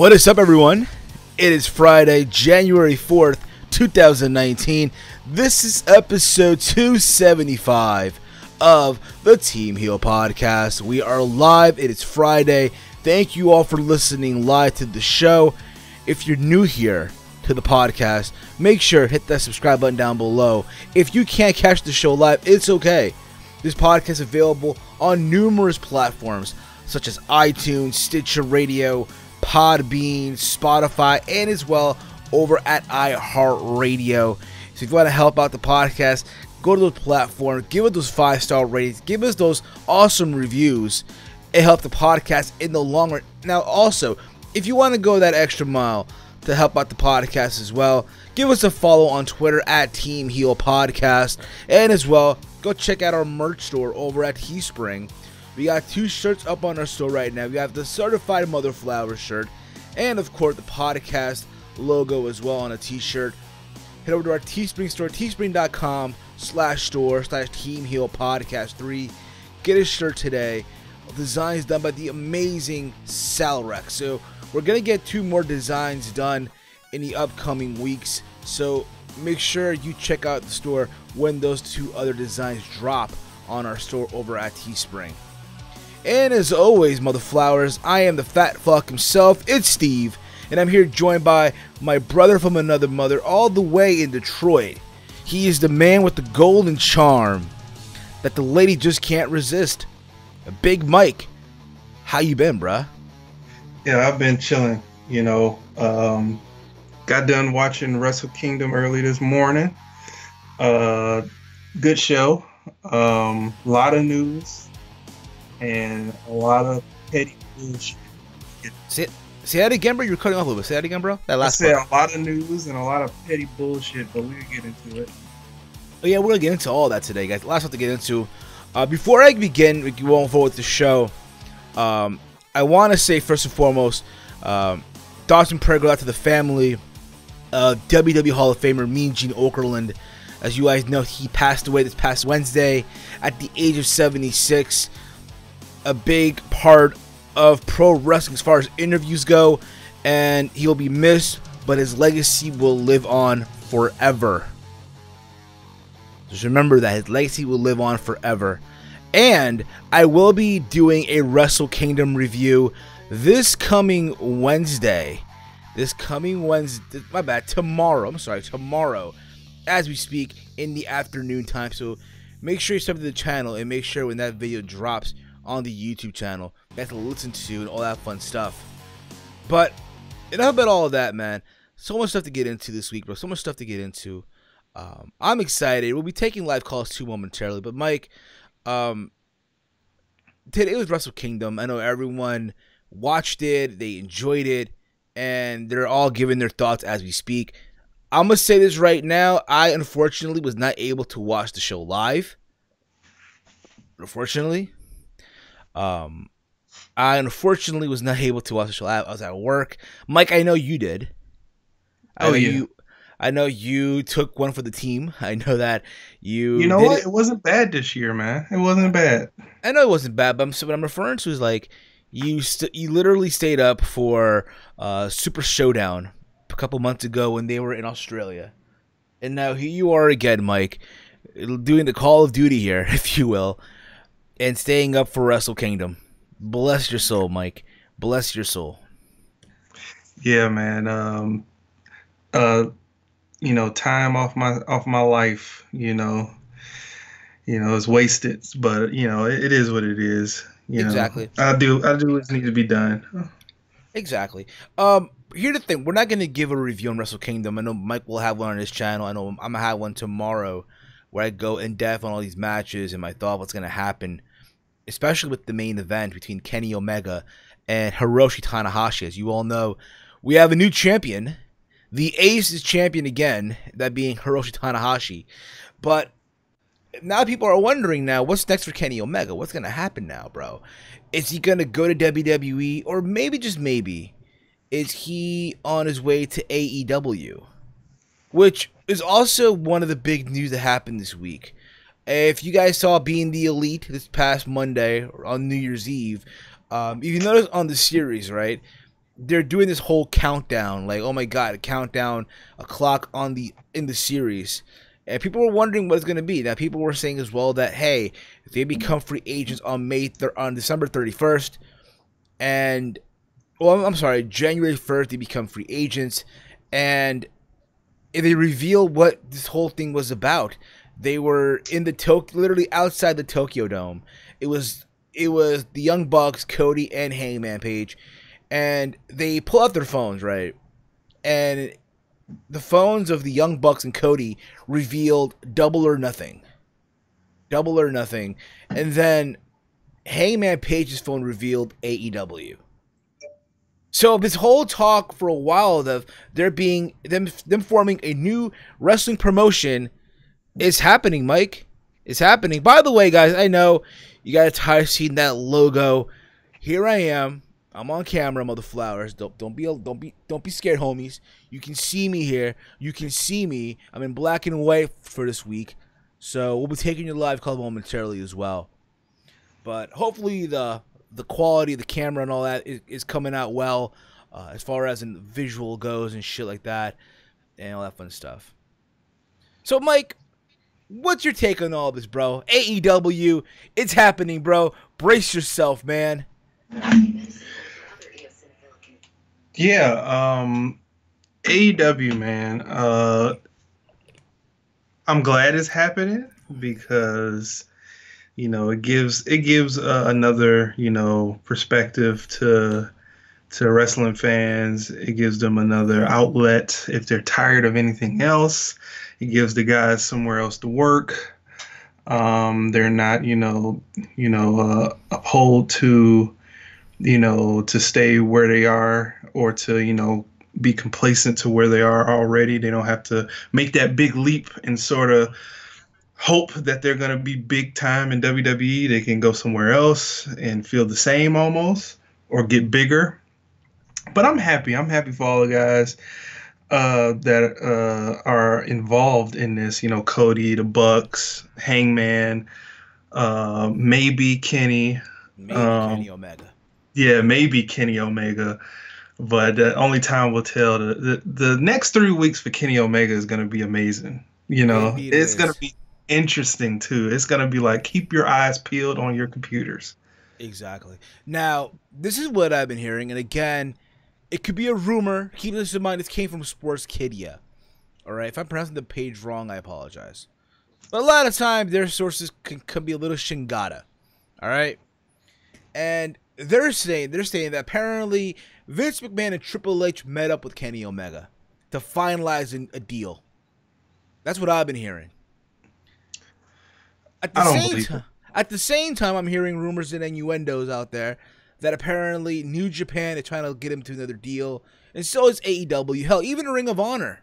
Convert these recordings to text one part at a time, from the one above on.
What is up, everyone? It is Friday, January 4th, 2019. This is episode 275 of the Team Heel Podcast. We are live. It is Friday. Thank you all for listening live to the show. If you're new here to the podcast, make sure to hit that subscribe button down below. If you can't catch the show live, it's okay. This podcast is available on numerous platforms such as iTunes, Stitcher Radio, PODBEAN, Spotify, and as well over at iHeart Radio. So if you want to help out the podcast, go to those platforms, give it those 5-star ratings, give us those awesome reviews. It helps the podcast in the long run. Now also, if you want to go that extra mile to help out the podcast as well, give us a follow on Twitter at Team Heel Podcast, and as well, go check out our merch store over at Teespring. We got 2 shirts up on our store right now. We have the Certified Mother Flower shirt, and of course the podcast logo as well on a t-shirt. Head over to our Teespring store, teespring.com/store/Team Heel Podcast 3. Get a shirt today. Designs done by the amazing Salrex. So we're gonna get 2 more designs done in the upcoming weeks. So make sure you check out the store when those 2 other designs drop on our store over at Teespring. And as always, mother flowers, I am the fat fuck himself. It's Steve, and I'm here joined by my brother from another mother, all the way in Detroit. He is the man with the golden charm that the lady just can't resist. Big Mike. How you been, bruh? Yeah, I've been chilling. Got done watching Wrestle Kingdom early this morning. Good show. Lot of news and a lot of petty bullshit. Say that again, bro. You're cutting off a little bit. Say that again, bro. That last I said a lot of news and a lot of petty bullshit, but we'll get into it. Oh yeah, we're gonna get into all that today, guys. Lots to get into. Before I begin, going forward with the show, I want to say first and foremost, thoughts and prayers go out to the family of WWE Hall of Famer Mean Gene Okerlund. As you guys know, he passed away this past Wednesday at the age of 76. A big part of pro wrestling as far as interviews go, and he'll be missed, but his legacy will live on forever. Just remember that his legacy will live on forever. And I will be doing a Wrestle Kingdom review this coming Wednesday. Tomorrow, as we speak, in the afternoon time. So make sure you sub to the channel, and make sure when that video drops on the YouTube channel, you have to listen to and all that fun stuff. But enough about all of that, man. So much stuff to get into this week, bro. So much stuff to get into. I'm excited. We'll be taking live calls too momentarily. But Mike, today was Wrestle Kingdom. I know everyone watched it, they enjoyed it, and they're all giving their thoughts as we speak. I'm gonna say this right now. I unfortunately was not able to watch the show live. I unfortunately was not able to watch the show live. I was at work. Mike, I know you did. I know you took one for the team. I know that you. You know what? It wasn't bad this year, man. It wasn't bad. I know it wasn't bad, but what I'm referring to is like you literally stayed up for Super Showdown a couple months ago when they were in Australia, and now here you are again, Mike, doing the Call of Duty here, if you will, and staying up for Wrestle Kingdom. Bless your soul, Mike. Bless your soul. Yeah, man. Time off my life, is wasted, but it is what it is. Exactly. I do what needs to be done. Exactly. Here's the thing: we're not gonna give a review on Wrestle Kingdom. I know Mike will have one on his channel. I know I'm gonna have one tomorrow, where I go in depth on all these matches and my thought what's gonna happen, especially with the main event between Kenny Omega and Hiroshi Tanahashi. As you all know, we have a new champion. The Ace is champion again, that being Hiroshi Tanahashi. But now people are wondering now, what's next for Kenny Omega? What's going to happen now, bro? Is he going to go to WWE? Or maybe, just maybe, is he on his way to AEW? Which is also one of the big news that happened this week. If you guys saw Being the Elite this past Monday on New Year's Eve, you notice on the series, right? they're doing this whole countdown, like, oh my god, a countdown, a clock in the series. And people were wondering what it's going to be. Now, people were saying as well that, hey, if they become free agents on December 31st, and, well, I'm sorry, January 1st, they become free agents, and if they reveal what this whole thing was about. They were in the literally outside the Tokyo Dome. It was the Young Bucks, Cody, and Hangman Page, and they pull out their phones, right? And the phones of the Young Bucks and Cody revealed Double or Nothing. Double or Nothing. And then Hangman Page's phone revealed AEW. So this whole talk for a while of them forming a new wrestling promotion is happening, Mike. It's happening. By the way, guys, I know you got tired of seeing that logo. Here I am. I'm on camera, mother flowers. Don't be scared, homies. You can see me here. You can see me. I'm in black and white for this week. So we'll be taking your live call momentarily as well. But hopefully the quality of the camera and all that is coming out well, as far as in visual goes and shit like that, and all that fun stuff. So, Mike, what's your take on all this, bro? AEW, it's happening, bro. Brace yourself, man. Yeah, AEW, man. I'm glad it's happening because it gives another perspective to wrestling fans. It gives them another outlet if they're tired of anything else. It gives the guys somewhere else to work. They're not uphold to to stay where they are, or to be complacent to where they are already. They don't have to make that big leap and sort of hope that they're going to be big time in WWE. They can go somewhere else and feel the same almost, or get bigger. But I'm happy. I'm happy for all the guys that are involved in this. Cody, the Bucks, Hangman, maybe Kenny. Maybe Kenny Omega. Yeah, maybe Kenny Omega. But only time will tell. The next 3 weeks for Kenny Omega is going to be amazing. It's going to be interesting too. It's going to be like, keep your eyes peeled on your computers. Exactly. Now, this is what I've been hearing, and again, it could be a rumor. Keep this in mind. This came from Sportskeeda. All right. If I'm pronouncing the page wrong, I apologize. But a lot of times, their sources can be a little shingata. All right. And they're saying that apparently Vince McMahon and Triple H met up with Kenny Omega to finalize a deal. That's what I've been hearing. At the same time, I'm hearing rumors and innuendos out there that apparently New Japan is trying to get him to another deal, and so is AEW. Hell, even Ring of Honor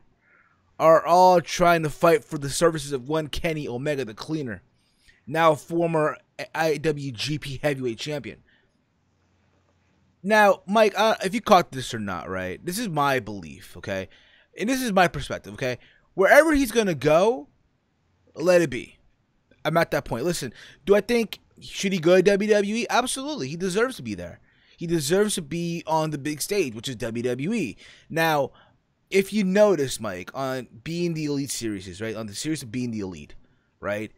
are all trying to fight for the services of one Kenny Omega, the Cleaner, now former IWGP Heavyweight Champion. Now, Mike, if you caught this or not, right? This is my belief, okay? And this is my perspective, okay? Wherever he's going to go, let it be. I'm at that point. Listen, do I think, should he go to WWE? Absolutely. He deserves to be there. He deserves to be on the big stage, which is WWE. Now, if you notice, Mike, on Being the Elite series, right? On the series of Being the Elite, right?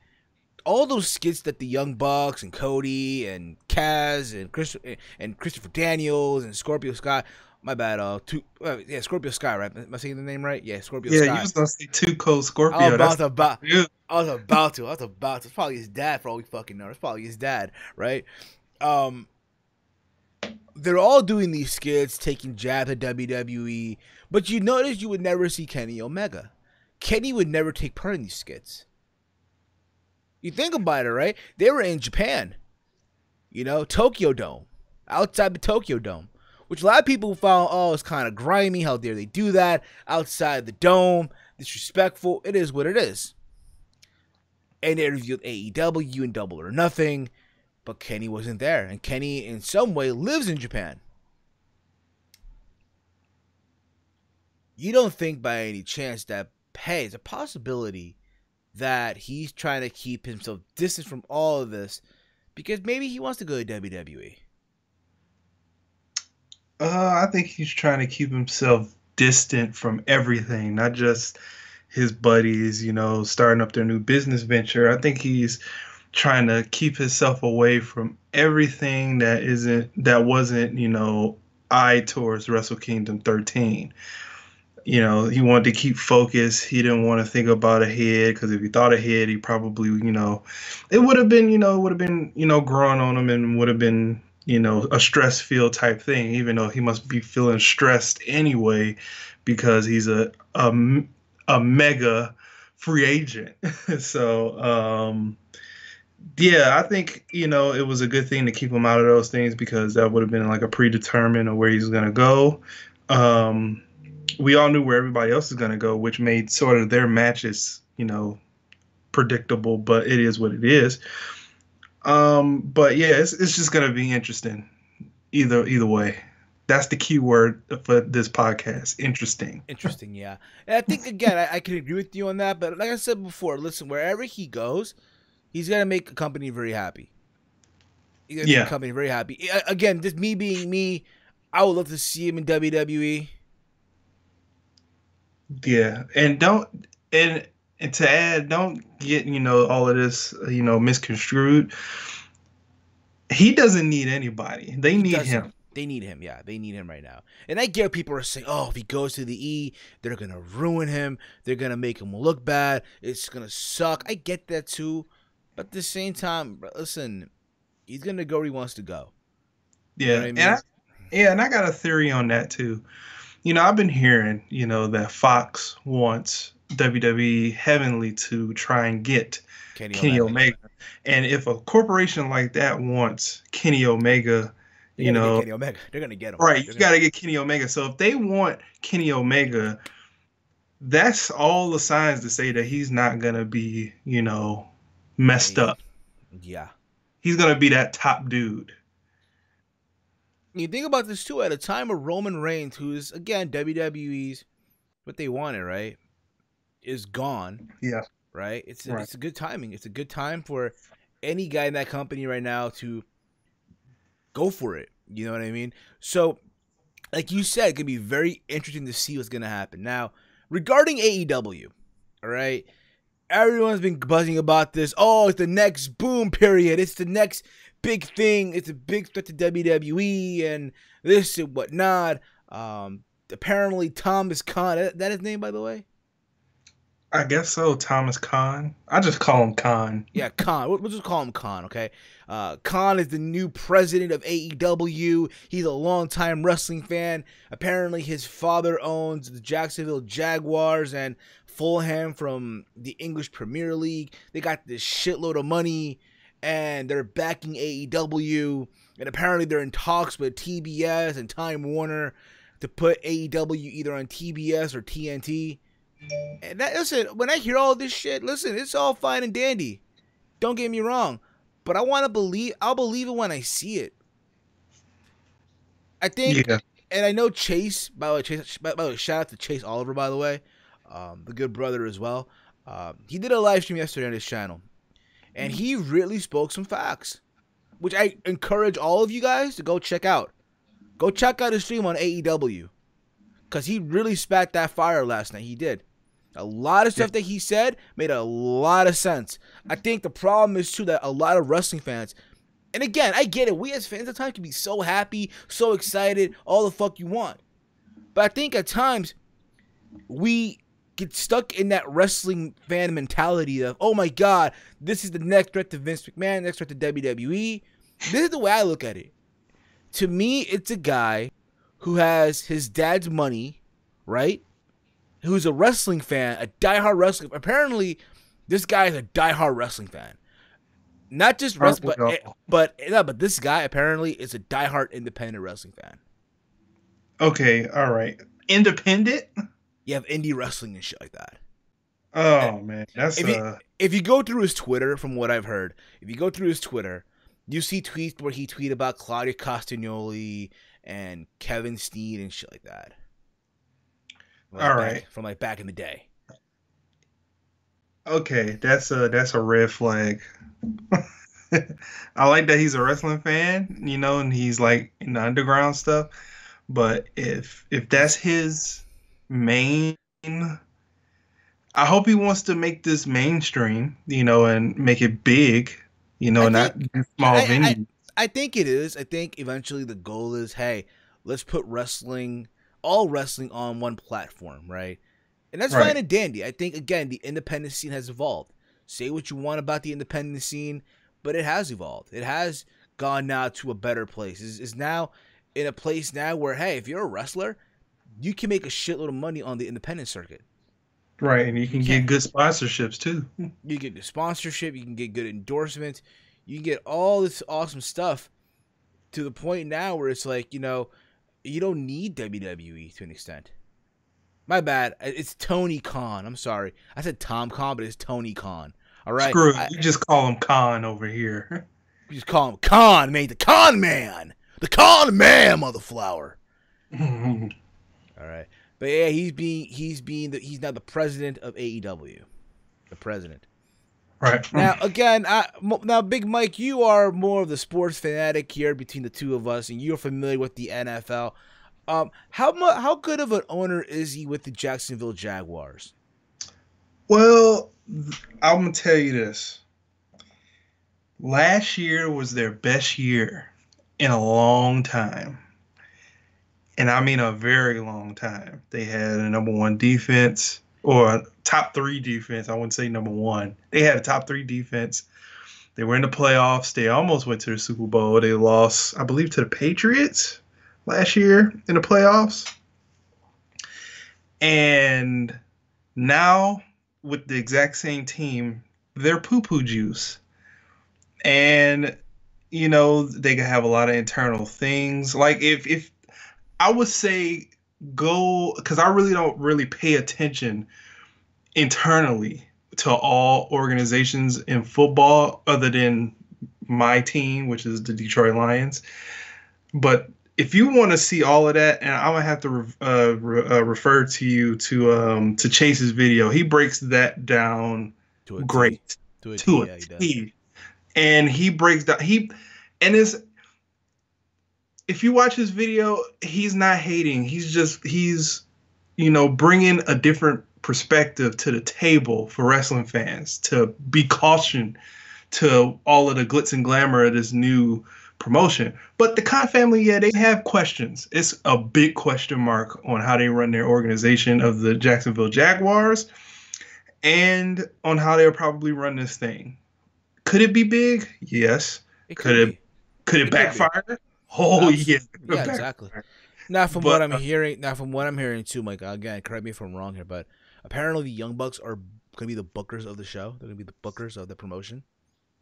All those skits that the Young Bucks and Cody and Kaz and Christopher Daniels and Scorpio Sky, my bad, Scorpio Sky, right? Am I saying the name right? Yeah, Scorpio Sky. Yeah, you was gonna say Too Cold Scorpio. I was about to. It's probably his dad, for all we fucking know. It's probably his dad, right? They're all doing these skits, taking jabs at WWE, but you notice you would never see Kenny Omega. Kenny would never take part in these skits. You think about it, right? They were in Japan, Tokyo Dome, outside the Tokyo Dome, which a lot of people found, it's kind of grimy. How dare they do that outside the dome? Disrespectful. It is what it is. And they revealed AEW and Double or Nothing, but Kenny wasn't there. And Kenny, in some way, lives in Japan. You don't think by any chance that, hey, it's a possibility that he's trying to keep himself distant from all of this because maybe he wants to go to WWE? I think he's trying to keep himself distant from everything, not just his buddies, starting up their new business venture. I think he's trying to keep himself away from everything that wasn't, eye towards Wrestle Kingdom 13. He wanted to keep focused. He didn't want to think about ahead because if he thought ahead, he probably, it would have been, growing on him and would have been, a stress filled type thing, even though he must be feeling stressed anyway because he's a mega free agent. So, yeah, I think, it was a good thing to keep him out of those things because that would have been like a predetermined of where he's going to go. We all knew where everybody else is going to go, which made sort of their matches, predictable, but it is what it is. But yeah, it's just going to be interesting either way. That's the key word for this podcast. Interesting. Interesting, yeah. And I think, again, I can agree with you on that. But like I said before, listen, wherever he goes, he's going to make a company very happy. He's going to make a company very happy. Again, just me being me, I would love to see him in WWE. Yeah. And to add, don't get, all of this, misconstrued. He doesn't need anybody. They need him. They need him, yeah. They need him right now. And I get people are saying, oh, if he goes to the E, they're going to ruin him. They're going to make him look bad. It's going to suck. I get that too. But at the same time, listen, he's going to go where he wants to go. Yeah. You know what I mean? And I got a theory on that too. I've been hearing, that Fox wants WWE heavily to try and get Kenny Omega. And if a corporation like that wants Kenny Omega, Kenny Omega. They're going to get him. Right, you got to get Kenny Omega. So if they want Kenny Omega, that's all the signs to say that he's not going to be, messed up. Yeah. He's going to be that top dude. You think about this too, at a time of Roman Reigns, who is, again, WWE's, what they wanted, right, is gone. Yeah. Right? It's a good timing. It's a good time for any guy in that company right now to go for it. You know what I mean? So, like you said, it could be very interesting to see what's going to happen. Now, regarding AEW, all right, everyone's been buzzing about this. Oh, it's the next boom period. It's the next big thing. It's a big threat to WWE and this and whatnot. Apparently, Thomas Khan, that his name, by the way? I guess so, Thomas Khan. I just call him Khan. Yeah, Khan. We'll just call him Khan, okay? Khan is the new president of AEW. He's a longtime wrestling fan. Apparently, his father owns the Jacksonville Jaguars and Fulham from the English Premier League. They got this shitload of money, and they're backing AEW. And apparently, they're in talks with TBS and Time Warner to put AEW either on TBS or TNT. And listen, when I hear all this shit, listen, it's all fine and dandy. Don't get me wrong. But I'll believe it when I see it. I think, and I know Chase, by the way, shout out to Chase Oliver, by the way, the good brother as well. He did a live stream yesterday on his channel. And he really spoke some facts, which I encourage all of you guys to go check out. Go check out his stream on AEW. Because he really spat that fire last night. He did. A lot of stuff that he said made a lot of sense. I think the problem is, too, that a lot of wrestling fans, and again, I get it. We as fans at times can be so happy, so excited, all the fuck you want. But I think at times we get stuck in that wrestling fan mentality of, oh my God, this is the next threat to Vince McMahon, next threat to WWE. This is the way I look at it. To me, it's a guy who has his dad's money, right? Who's a wrestling fan, a diehard wrestling. Apparently, this guy is a diehard wrestling fan. Not just wrestling, but this guy apparently is a diehard independent wrestling fan. Okay, all right. Independent? You have indie wrestling and shit like that. Oh, man. If you go through his Twitter, from what I've heard, if you go through his Twitter, you see tweets where he tweeted about Claudia Castagnoli and Kevin Steen and shit like that. All right. From back in the day. Okay, that's a red flag. I like that he's a wrestling fan, and he's like in the underground stuff. But if that's his main, I hope he wants to make this mainstream, and make it big, I not think small venues. I think it is. I think eventually the goal is, hey, let's put all wrestling on one platform, right? And that's fine Right. and dandy. I think, again, the independent scene has evolved. Say what you want about the independent scene, but it has evolved. It has gone now to a better place. Is now in a place now where, hey, if you're a wrestler, you can make a shitload of money on the independent circuit. Right. And you You can get can. good sponsorships too. You get the sponsorship, you can get good endorsements, you can get all this awesome stuff to the point now where it's like, you don't need WWE to an extent. My bad. It's Tony Khan. I'm sorry. I said Tom Khan, but it's Tony Khan. All right. Screw it. We just call him Khan over here. We just call him Khan, man. The Khan man. The Khan man, motherflower. All right. But yeah, he's now the president of AEW. The president. Right. Now, again, now, Big Mike, you are more of the sports fanatic here between the two of us, and you're familiar with the NFL. How good of an owner is he with the Jacksonville Jaguars? Well, I'm gonna tell you this. Last year was their best year in a long time. And I mean a very long time. They had a number one defense, or a top three defense. I wouldn't say number one. They had a top three defense. They were in the playoffs. They almost went to the Super Bowl. They lost, I believe, to the Patriots last year in the playoffs. And now, with the exact same team, they're poo-poo juice. And, they can have a lot of internal things. Like, if I would say go, because I really don't really pay attention internally to all organizations in football other than my team, which is the Detroit Lions. But if you want to see all of that, and I'm gonna have to refer to you to Chase's video. He breaks that down To a great T. To a to T, a yeah, he does. T. And he breaks down and it's, if you watch his video, he's not hating. He's bringing a different perspective to the table for wrestling fans, to be cautioned to all of the glitz and glamour of this new promotion. But the Khan family, yeah, they have questions. It's a big question mark on how they run their organization of the Jacksonville Jaguars, and on how they'll probably run this thing. Could it be big? Yes. It could be. Could it backfire? Oh yeah. Yeah, exactly. Now from what I'm hearing too, Mike, again, correct me if I'm wrong here, but apparently the Young Bucks are gonna be the bookers of the show. They're gonna be the bookers of the promotion.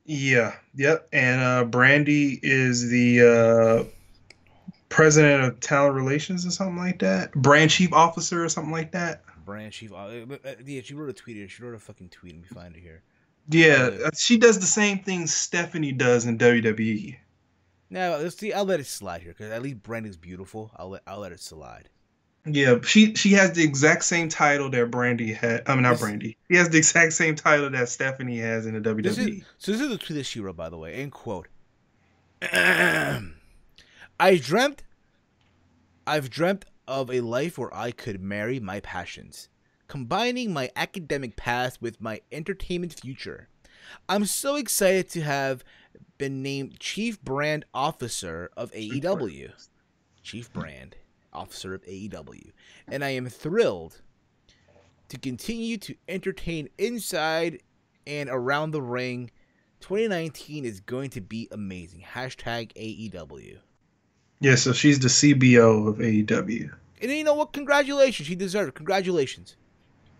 Yeah. Yep. And Brandy is the president of talent relations or something like that. Brand chief officer or something like that. Brand chief. Yeah, she wrote a tweet here. She wrote a fucking tweet. Let me find it here. Yeah, she does the same thing Stephanie does in WWE. Now, let's see. I'll let it slide here because at least Brandy's beautiful. I'll let it slide. Yeah, she has the exact same title that Brandy had. I mean, not Brandy. He has the exact same title that Stephanie has in the WWE. This is the tweet that she wrote, by the way. End quote. I've dreamt of a life where I could marry my passions, combining my academic past with my entertainment future. I'm so excited to have been named Chief Brand Officer of AEW. Chief Brand Officer of AEW. And I am thrilled to continue to entertain inside and around the ring. 2019 is going to be amazing. Hashtag AEW. Yeah, so she's the CBO of AEW. And you know what? Congratulations. She deserved it. Congratulations.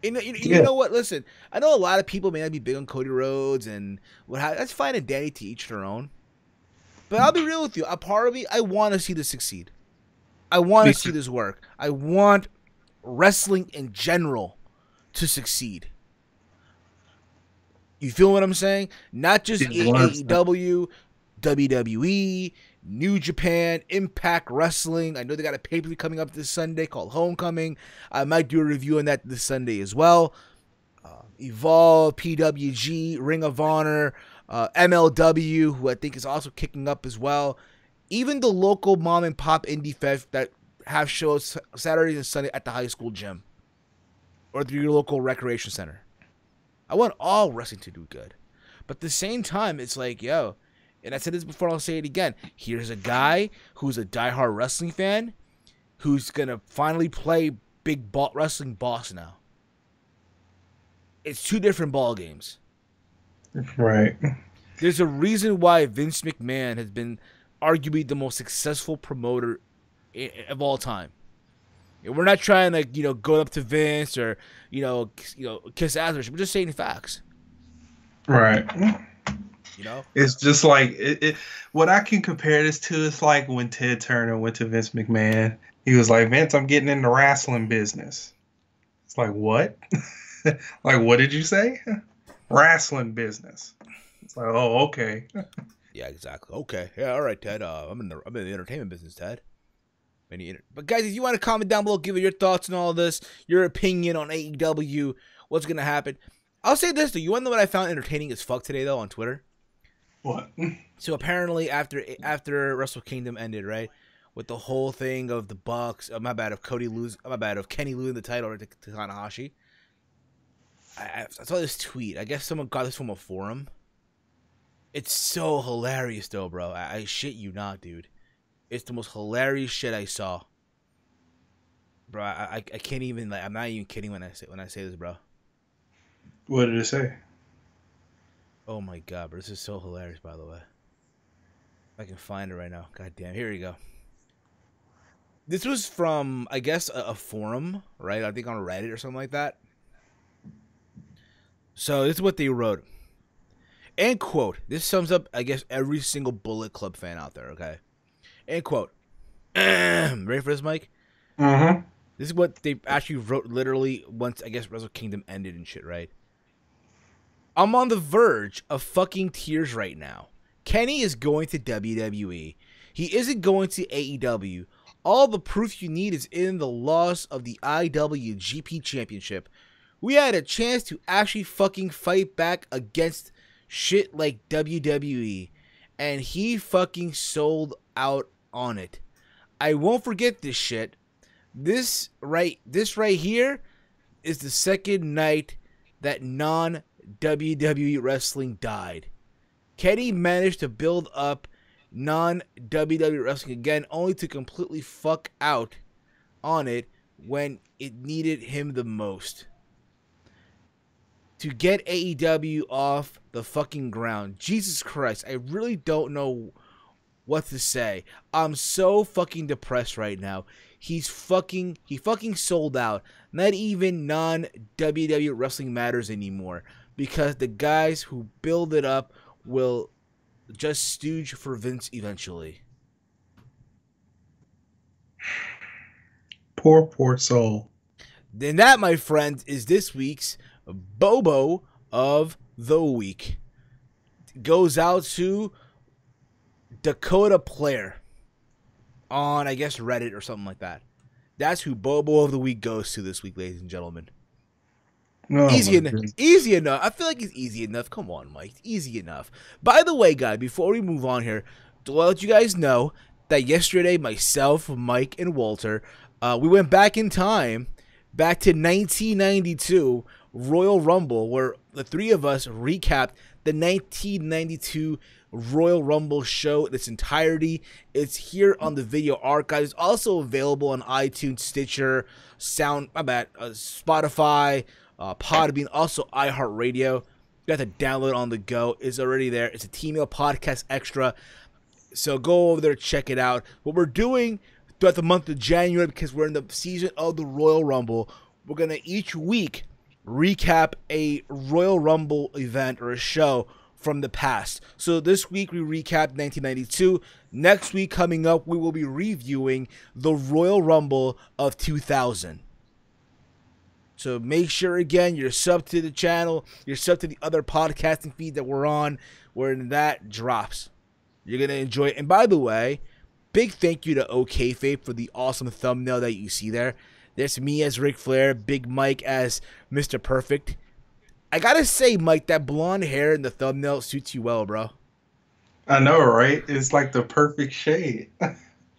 You know what? Listen, I know a lot of people may not be big on Cody Rhodes and that's fine and dandy, to each their own. But I'll be real with you. A part of me, I want to see this succeed. I want to see this work. I want wrestling in general to succeed. You feel what I'm saying? Not just AEW, WWE, New Japan, Impact Wrestling. I know they got a pay-per-view coming up this Sunday called Homecoming. I might do a review on that this Sunday as well. Evolve, PWG, Ring of Honor, MLW, who I think is also kicking up as well. Even the local mom and pop indie fest that have shows Saturdays and Sunday at the high school gym or through your local recreation center. I want all wrestling to do good. But at the same time, it's like, yo, and I said this before, I'll say it again. Here's a guy who's a diehard wrestling fan who's going to finally play wrestling boss now. It's two different ball games. Right. There's a reason why Vince McMahon has been arguably the most successful promoter of all time. And we're not trying to, go up to Vince or, kiss ass. We're just saying facts. Right. It's just like what I can compare this to is like when Ted Turner went to Vince McMahon. He was like, Vince, I'm getting in the wrestling business. It's like, what? Like, what did you say? Wrestling business. It's like, oh, okay. Yeah, exactly. Okay. Yeah, all right, Ted. I'm in the entertainment business, Ted. But guys, if you want to comment down below, give it your thoughts on all this, your opinion on AEW, what's gonna happen. I'll say this though. You want to know what I found entertaining as fuck today though on Twitter? What? So apparently after Wrestle Kingdom ended, right, with the whole thing of the Bucks, of Kenny losing the title to Tanahashi. I saw this tweet. I guess someone got this from a forum. It's so hilarious though, bro. I shit you not, dude. It's the most hilarious shit I saw. Bro, I can't even, I'm not even kidding when I say this, bro. What did it say? Oh my god, bro, this is so hilarious, by the way. If I can find it right now. God damn, here we go. This was from, I guess, a forum, right? I think on Reddit or something like that. So this is what they wrote. And quote, this sums up, I guess, every single Bullet Club fan out there, okay? And quote, ready for this, Mike? Mm-hmm. This is what they actually wrote literally once, I guess, Wrestle Kingdom ended and shit, right? I'm on the verge of fucking tears right now. Kenny is going to WWE. He isn't going to AEW. All the proof you need is in the loss of the IWGP Championship. We had a chance to actually fucking fight back against shit like WWE. And he fucking sold out on it. I won't forget this shit. This right here is the second night that non-WWE wrestling died. Kenny managed to build up non-WWE wrestling again, only to completely fuck out on it when it needed him the most. To get AEW off the fucking ground. Jesus Christ, I really don't know what to say. I'm so fucking depressed right now. He fucking sold out. Not even non-WWE wrestling matters anymore, because the guys who build it up will just stooge for Vince eventually. Poor soul. Then that, my friends, is this week's Bobo of the Week. It goes out to Dakota Player on, I guess, Reddit or something like that. That's who Bobo of the Week goes to this week, ladies and gentlemen. Oh, easy enough. I feel like it's easy enough. Come on, Mike. Easy enough. By the way, guys, before we move on here, to let you guys know that yesterday, myself, Mike, and Walter, we went back in time, back to 1992 Royal Rumble, where the three of us recapped the 1992 Royal Rumble show in its entirety. It's here on the video archive. It's also available on iTunes, Stitcher, Spotify, PODBEAN, also iHeart Radio. You got to download on the go. It's already there. It's a Team Meal Podcast Extra. So go over there, check it out. What we're doing throughout the month of January, because we're in the season of the Royal Rumble, we're going to each week recap a Royal Rumble event or a show from the past. So this week we recapped 1992. Next week coming up, we will be reviewing the Royal Rumble of 2000. So make sure, again, you're subbed to the channel, you're subbed to the other podcasting feed that we're on, when that drops. You're going to enjoy it. And by the way, big thank you to OKFape for the awesome thumbnail that you see there. There's me as Ric Flair, Big Mike as Mr. Perfect. I gotta say, Mike, that blonde hair in the thumbnail suits you well, bro. I know, right? It's like the perfect shade.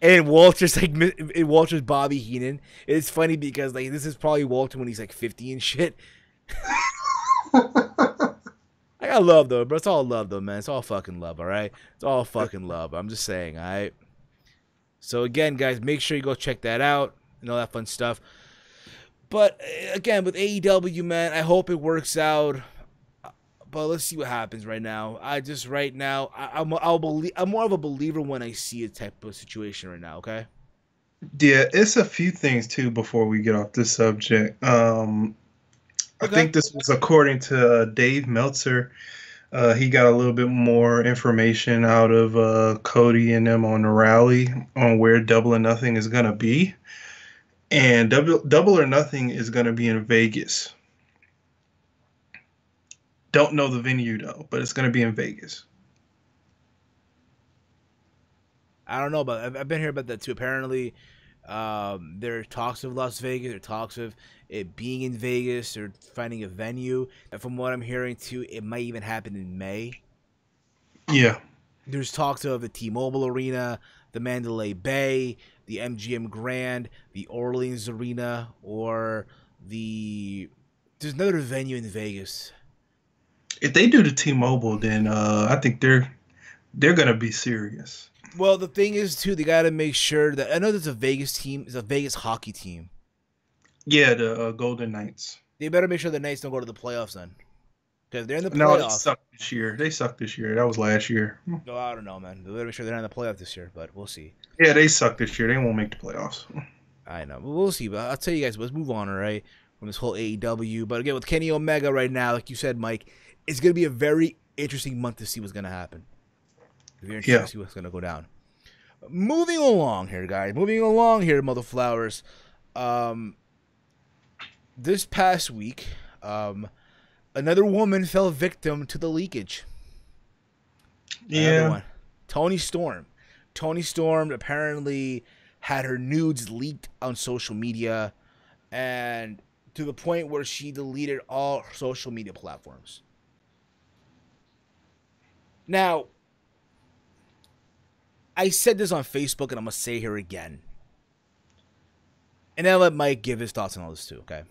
And Walter's like, Walter's Bobby Heenan. It's funny because like this is probably Walter when he's like 50 and shit. I got love though, bro. It's all love though, man. It's all fucking love, all right? It's all fucking love. I'm just saying, all right? So again, guys, make sure you go check that out and all that fun stuff. But again, with AEW, man, I hope it works out. But let's see what happens right now. I'm more of a believer when I see a type of situation right now. Okay. Yeah, it's a few things too before we get off this subject. I think this was according to Dave Meltzer. He got a little bit more information out of Cody and them on the rally on where Double or Nothing is going to be. And Double or Nothing is going to be in Vegas. Don't know the venue, though, but it's going to be in Vegas. I don't know, but I've been hearing about that too. Apparently, there are talks of Las Vegas. There are talks of it being in Vegas. They're finding a venue. And from what I'm hearing, too, it might even happen in May. Yeah. There's talks of the T-Mobile Arena, the Mandalay Bay, the MGM Grand, the Orleans Arena, or there's another venue in Vegas. If they do the T-Mobile, then I think they're gonna be serious. Well, the thing is too, they gotta make sure that I know there's a Vegas team, it's a Vegas hockey team. Yeah, the Golden Knights. They better make sure the Knights don't go to the playoffs then, because they're in the playoffs. No, they sucked this year. That was last year. No, I don't know, man. They better make sure they're not in the playoffs this year, but we'll see. Yeah, they sucked this year. They won't make the playoffs. I know, but we'll see. But I'll tell you guys, let's move on, all right, from this whole AEW. But again, with Kenny Omega right now, like you said, Mike, it's gonna be a very interesting month to see what's gonna happen. Very interesting to see what's gonna go down. Moving along here, guys. Moving along here, Mother Flowers. This past week, another woman fell victim to the leakage. Yeah. Toni Storm. Toni Storm apparently had her nudes leaked on social media, and to the point where she deleted all her social media platforms. Now, I said this on Facebook, and I'm going to say here again. And I'll let Mike give his thoughts on all this too, okay?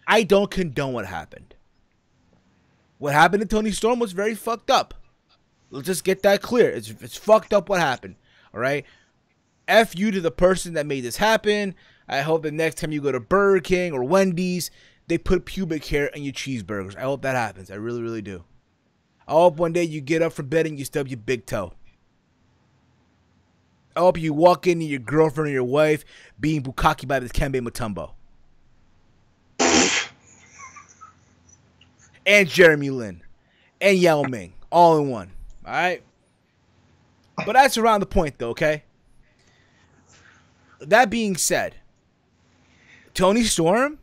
I don't condone what happened. What happened to Toni Storm was very fucked up. Let's just get that clear. It's fucked up what happened, all right? F you to the person that made this happen. I hope the next time you go to Burger King or Wendy's, they put pubic hair on your cheeseburgers. I hope that happens. I really, really do. I hope one day you get up from bed and you stub your big toe. I hope you walk into your girlfriend or your wife being bukkake by the Kembe Mutombo. And Jeremy Lin. And Yao Ming. All in one. Alright? But that's around the point though, okay? That being said, Toni Storm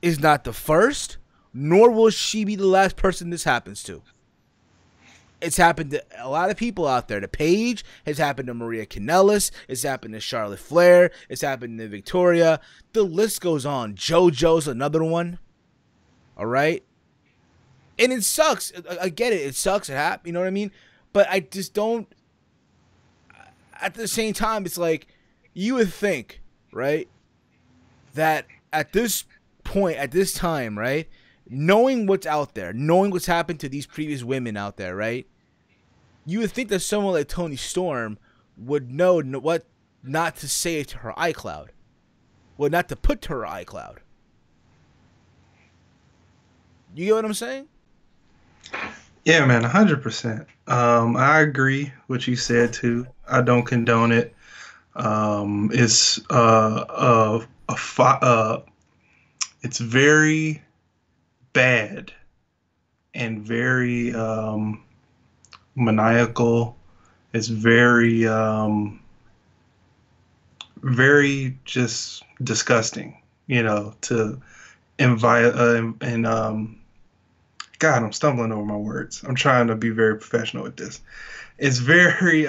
is not the first, nor will she be the last person this happens to. It's happened to a lot of people out there. The Paige has happened to Maria Kanellis. It's happened to Charlotte Flair. It's happened to Victoria. The list goes on. JoJo's another one. All right? And it sucks. I get it. It sucks. It happens. You know what I mean? But I just don't. At the same time, it's like you would think, right, that at this point, at this time, right, knowing what's out there, knowing what's happened to these previous women out there, right, you would think that someone like Toni Storm would know what not to say to her iCloud, what not to put to her iCloud. You get what I'm saying? Yeah, man, 100%. I agree what you said too. I don't condone it. It's it's very bad and very maniacal. It's very very just disgusting, you know, to invite God, I'm stumbling over my words. I'm trying to be very professional with this. It's very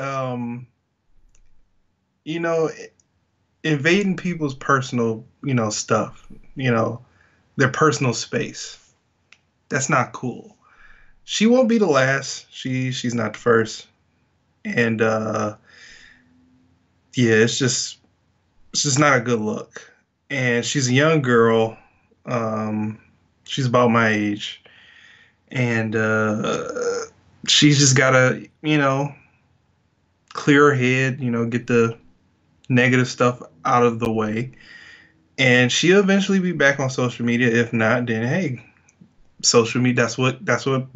you know, invading people's personal, you know, stuff, you know, their personal space. That's not cool. She won't be the last. She's not the first. And yeah, it's just not a good look. And she's a young girl. Um, she's about my age, and she's just gotta, clear her head, get the negative stuff out of the way, and she'll eventually be back on social media. If not, then hey, social media. That's what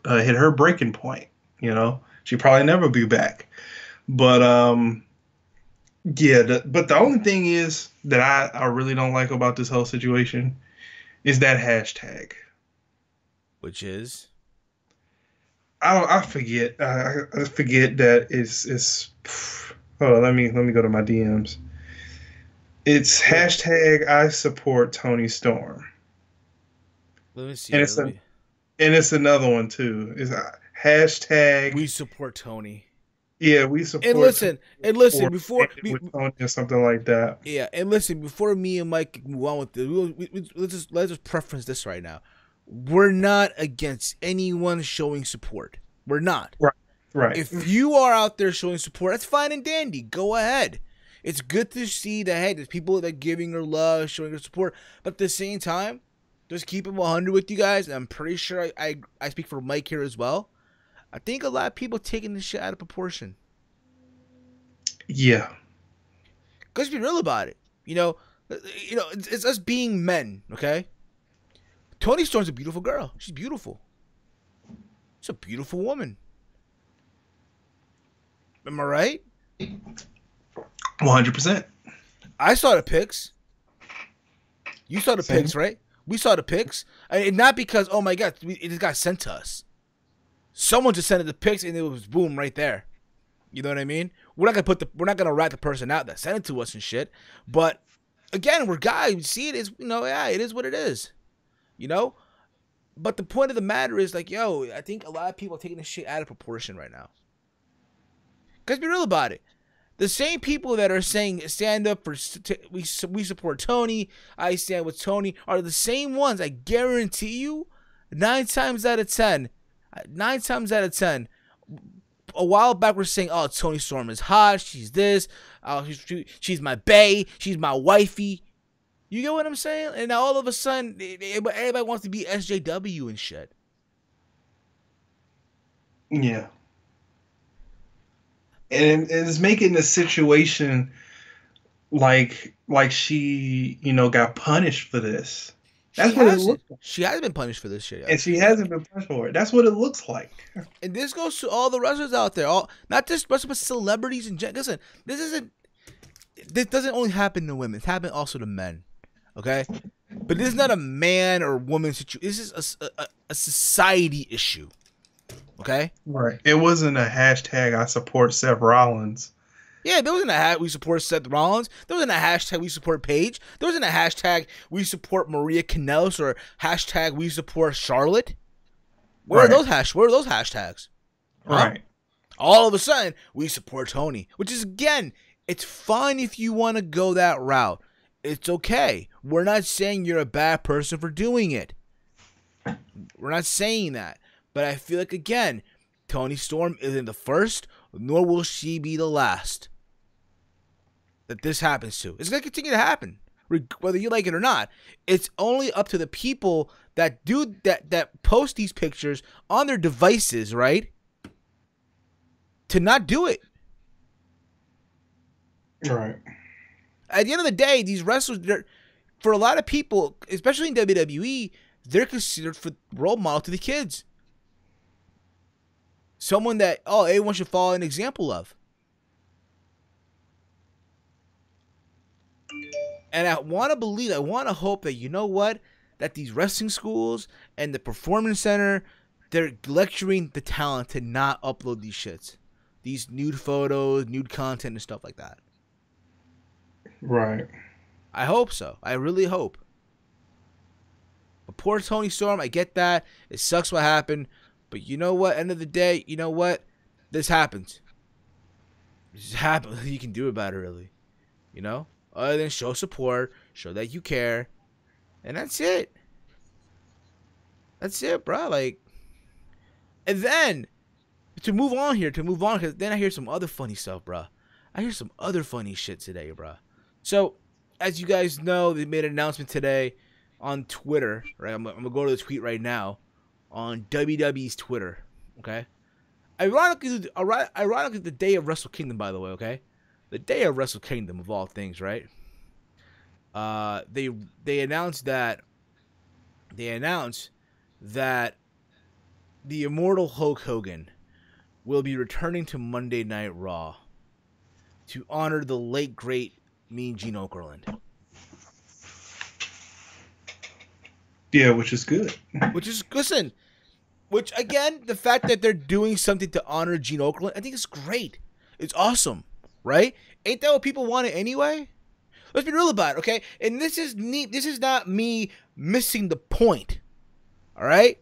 hit her breaking point. She probably never be back. But yeah. But the only thing is that I really don't like about this whole situation is that hashtag. Which is I forget. I forget that it's. Hold on, let me go to my DMs. It's what? hashtag I support Tony Storm, Let me see and here. it's Let a me. and it's another one too. It's hashtag We support Tony. yeah we And support Tony listen, and listen or before stand with Tony or something like that. yeah, and listen before me and Mike move on with this. Let's just preference this right now. We're not against anyone showing support. We're not. Right, right, If you are out there showing support, that's fine and dandy. Go ahead. It's good to see that hey, there's people that are giving her love, showing her support. But at the same time, just keep it 100 with you guys. And I'm pretty sure I speak for Mike here as well. I think a lot of people taking this shit out of proportion. yeah, Let's be real about it. It's us being men. Okay, Tony Storm's a beautiful girl. She's beautiful. She's a beautiful woman. Am I right? 100%. I saw the pics. You saw the Same. pics, right? We saw the pics, and not because oh my god, it just got sent to us. Someone just sent the pics, and it was boom right there. You know what I mean? We're not gonna rat the person out that sent it to us and shit. But again, we're guys. We see it as yeah, it is what it is. You know. But the point of the matter is like, yo, I think a lot of people are taking this shit out of proportion right now. Let's be real about it. The same people that are saying stand up for we support Tony, I stand with Tony, are the same ones. I guarantee you, 9 times out of 10, 9 times out of 10, a while back we're saying, oh, Tony Storm is hot, she's this, oh, she's my bae, she's my wifey. You get what I'm saying? And now all of a sudden, everybody wants to be SJW and shit. Yeah, and it's making the situation like she got punished for this. She That's what it hasn't. looks like, She hasn't been punished for this shit yet. and she hasn't been punished for it. That's what it looks like. And this goes to all the wrestlers out there, all not just wrestlers, but celebrities and listen. This doesn't only happen to women. It's happened also to men. Okay, but this is not a man or woman situation. This is a society issue. Okay. Right. It wasn't a hashtag I support Seth Rollins. Yeah, there wasn't a hashtag we support Seth Rollins. There wasn't a hashtag we support Paige. There wasn't a hashtag we support Maria Kanellis or hashtag we support Charlotte. Where are Right. those hashtags? Huh? Right. All of a sudden, we support Tony, which is again, it's fine if you want to go that route. It's okay. We're not saying you're a bad person for doing it. We're not saying that. But I feel like again, Toni Storm isn't the first, nor will she be the last that this happens to. It's gonna continue to happen, whether you like it or not. It's only up to the people that do that post these pictures on their devices, right? To not do it. Right. At the end of the day, these wrestlers, for a lot of people, especially in WWE, they're considered for role model to the kids. Someone that everyone should follow an example of. And I want to hope that you know what, that these wrestling schools and the performance center, they're lecturing the talent to not upload these shits, these nude photos, nude content, and stuff like that. Right. I hope so. I really hope. But poor Toni Storm, I get that. It sucks what happened. But you know what? End of the day, you know what? This happens. This happens. Nothing you can do about it, really. You know? Other than show support, show that you care. And that's it. That's it, bro. Like, and then, to move on, because then I hear some other funny stuff, bro. I hear some other funny shit today, bro. So, as you guys know, they made an announcement today on Twitter, right? I'm going to go to the tweet right now on WWE's Twitter, okay? Ironically, the day of Wrestle Kingdom, by the way, okay? The day of Wrestle Kingdom, of all things, right? They announced that the immortal Hulk Hogan will be returning to Monday Night Raw to honor the late great Mean Gene Okerlund. Yeah, which is good. Which again, the fact that they're doing something to honor Gene Okerlund, I think it's great. It's awesome, right? Ain't that what people wanted anyway? Let's be real about it, okay? And this is neat. This is not me missing the point. All right?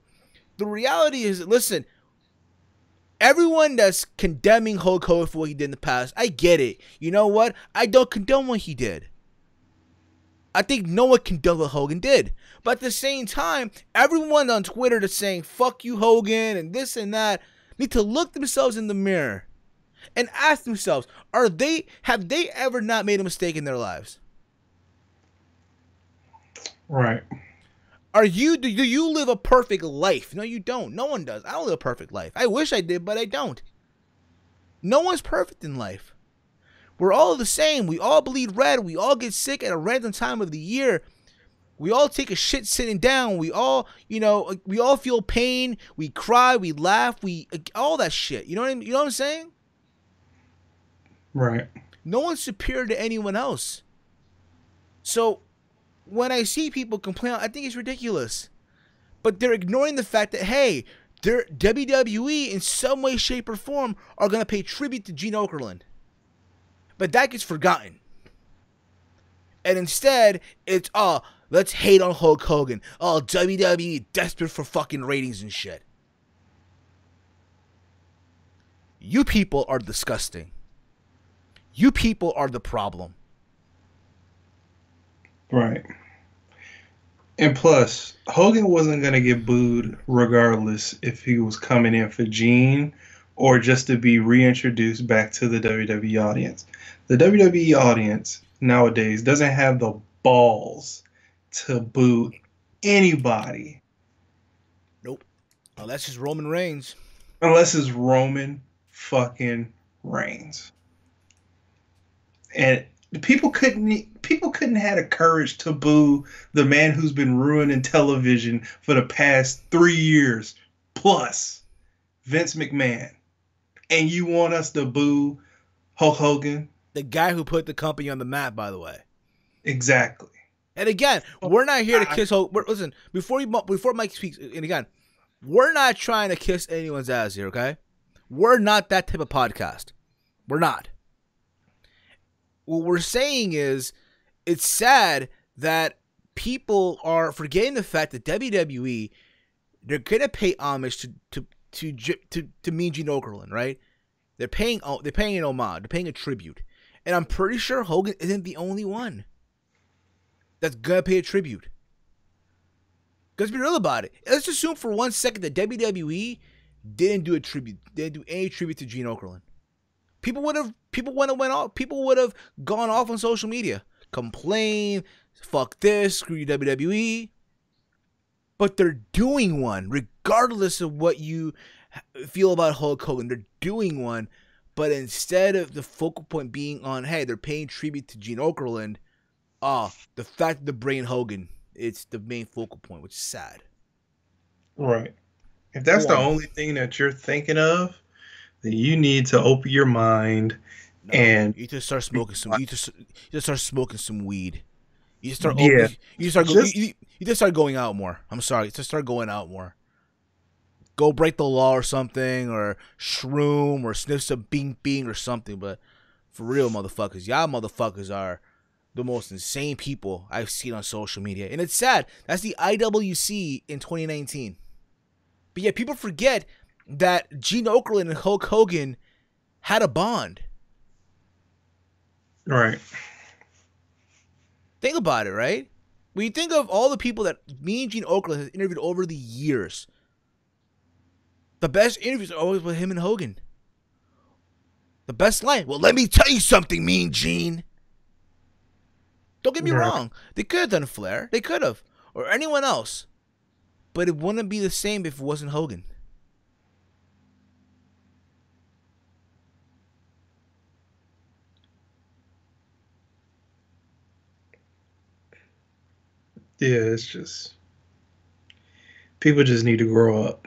The reality is, listen, everyone that's condemning Hulk Hogan for what he did in the past, I get it. You know what? I don't condone what he did. I think no one condoned what Hogan did. But at the same time, everyone on Twitter that's saying, fuck you, Hogan, and this and that, need to look themselves in the mirror and ask themselves, have they ever not made a mistake in their lives? Right. Do you live a perfect life? No, you don't. No one does. I don't live a perfect life. I wish I did, but I don't. No one's perfect in life. We're all the same. We all bleed red. We all get sick at a random time of the year. We all take a shit sitting down. We all feel pain. We cry. We laugh. All that shit. You know what I'm saying? Right. No one's superior to anyone else. So when I see people complain, I think it's ridiculous. But they're ignoring the fact that, hey, their WWE in some way, shape, or form are going to pay tribute to Gene Okerlund. But that gets forgotten. And instead, it's, let's hate on Hulk Hogan. Oh, WWE desperate for fucking ratings and shit. You people are disgusting. You people are the problem. Right. And plus, Hogan wasn't going to get booed regardless if he was coming in for Gene or just to be reintroduced back to the WWE audience. The WWE audience nowadays doesn't have the balls to boo anybody. Nope. Unless it's Roman Reigns. Unless it's Roman fucking Reigns. And people couldn't have the courage to boo the man who's been ruining television for the past 3 years plus, Vince McMahon. And you want us to boo Hulk Hogan? The guy who put the company on the map, by the way. Exactly. And again, we're not here to kiss Hogan. Listen, before Mike speaks, and again, we're not trying to kiss anyone's ass here, okay? We're not that type of podcast. We're not. What we're saying is, it's sad that people are forgetting the fact that WWE, they're gonna pay homage to Mean Gene Okerlund, right? They're paying an homage, they're paying a tribute, and I'm pretty sure Hogan isn't the only one that's gonna pay a tribute. Let's be real about it. Let's assume for 1 second that WWE didn't do any tribute to Gene Okerlund. People would have gone off on social media, complain, fuck this, screw you WWE. But they're doing one, regardless of what you feel about Hulk Hogan. They're doing one, but instead of the focal point being on, hey, they're paying tribute to Gene Okerlund, the fact that they're bringing Hogan, it's the main focal point, which is sad. Right. If that's the only thing that you're thinking of, then you need to open your mind and you just start smoking some. You just start smoking some weed. You just start. Yeah. You just start going out more. I'm sorry. Just start going out more. Go break the law or something, or shroom, or sniff some bing or something. But for real, motherfuckers, y'all motherfuckers are the most insane people I've seen on social media, and it's sad. That's the IWC in 2019. But yet people forget that Gene Okerlund and Hulk Hogan had a bond. Right. Think about it, right? When you think of all the people that me and Gene Okerlund has interviewed over the years, the best interviews are always with him and Hogan. The best line. Well, let me tell you something, Mean Gene. Don't get me wrong. They could have done Flair. They could have. Or anyone else. But it wouldn't be the same if it wasn't Hogan. Yeah, it's just people just need to grow up.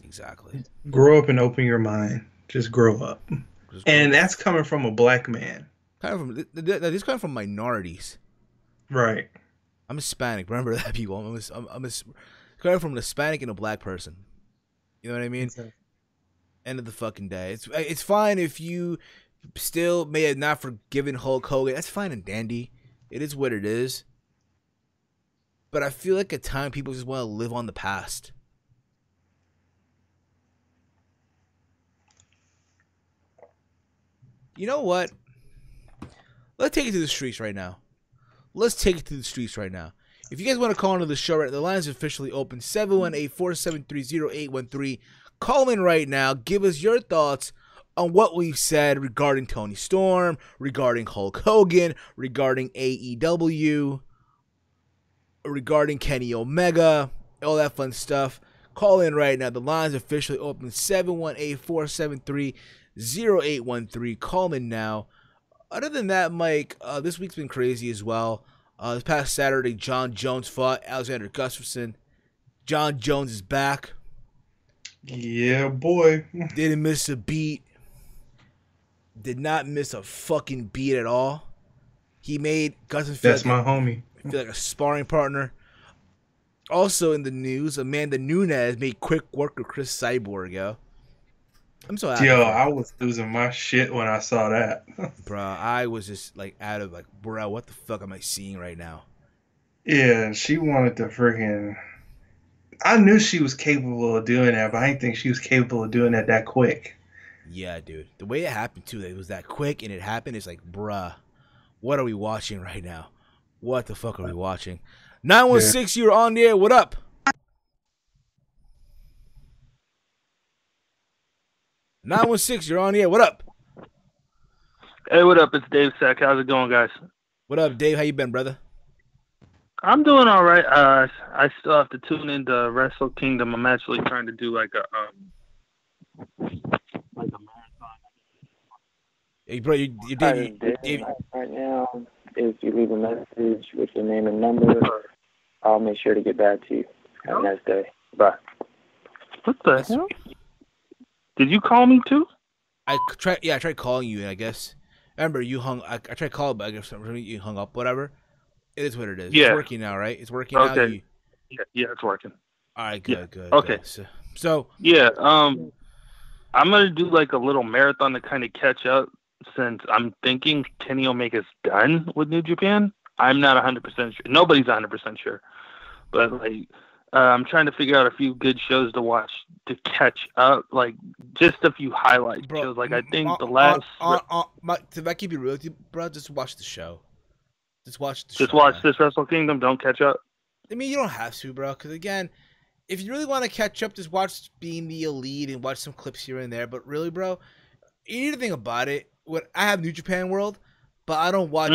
Exactly. Grow up and open your mind. Just grow up. And that's coming from a black man. These coming from minorities. Right. I'm Hispanic. Remember that, people. I'm coming from a Hispanic and a black person. You know what I mean? Exactly. End of the fucking day. It's fine if you still may have not forgiven Hulk Hogan. That's fine and dandy. It is what it is. But I feel like at times people just want to live on the past. You know what? Let's take it to the streets right now. If you guys want to call into the show, right, the line is officially open. 718-473-0813. Call in right now. Give us your thoughts on what we've said regarding Toni Storm, regarding Hulk Hogan, regarding AEW, regarding Kenny Omega, all that fun stuff. Call in right now. The line is officially open. 718-473-0813. Call in now. Other than that, Mike, this week's been crazy as well. This past Saturday, John Jones fought Alexander Gustafsson. John Jones is back. Yeah, boy. Didn't miss a beat. Did not miss a fucking beat at all. He made Gustafsson feel That's my homie. Feel like a sparring partner. Also in the news, Amanda Nunes made quick work of Chris Cyborg, yo. I'm so happy. Yo, I was losing my shit when I saw that. Bro, I was just like out of like, bro, what the fuck am I seeing right now? Yeah, she wanted to freaking... I knew she was capable of doing that, but I didn't think she was capable of doing that quick. Yeah, dude. The way it happened, too, it was that quick, and it happened. It's like, bruh, what are we watching right now? What the fuck are we watching? 916, you're on the air. What up? You're on the air. What up? Hey, what up? It's Dave Sack. How's it going, guys? What up, Dave? How you been, brother? I'm doing all right. I still have to tune into Wrestle Kingdom. I'm actually trying to do like a marathon. Hey, bro, you did right now. If you leave a message with your name and number, I'll make sure to get back to you. Have a nice day. Bye. What the hell? Did you call me too? I tried calling you, I guess. Remember, you hung. I tried calling, but I guess you hung up. Whatever. It is what it is. Yeah. It's working now, right? It's working now. Okay. Yeah, it's working. All right, good. Okay. Good. So yeah, I'm gonna do like a little marathon to kind of catch up, since I'm thinking Kenny Omega's done with New Japan. I'm not 100% sure. Nobody's 100% sure, but like. I'm trying to figure out a few good shows to watch to catch up, like just a few highlight shows. Like I think the last. If I keep it real with you, bro, just watch the show. Just watch this Wrestle Kingdom. Don't catch up. I mean, you don't have to, bro. Because again, if you really want to catch up, just watch Being the Elite and watch some clips here and there. But really, bro, you need to think about it. When I have New Japan World. But I don't watch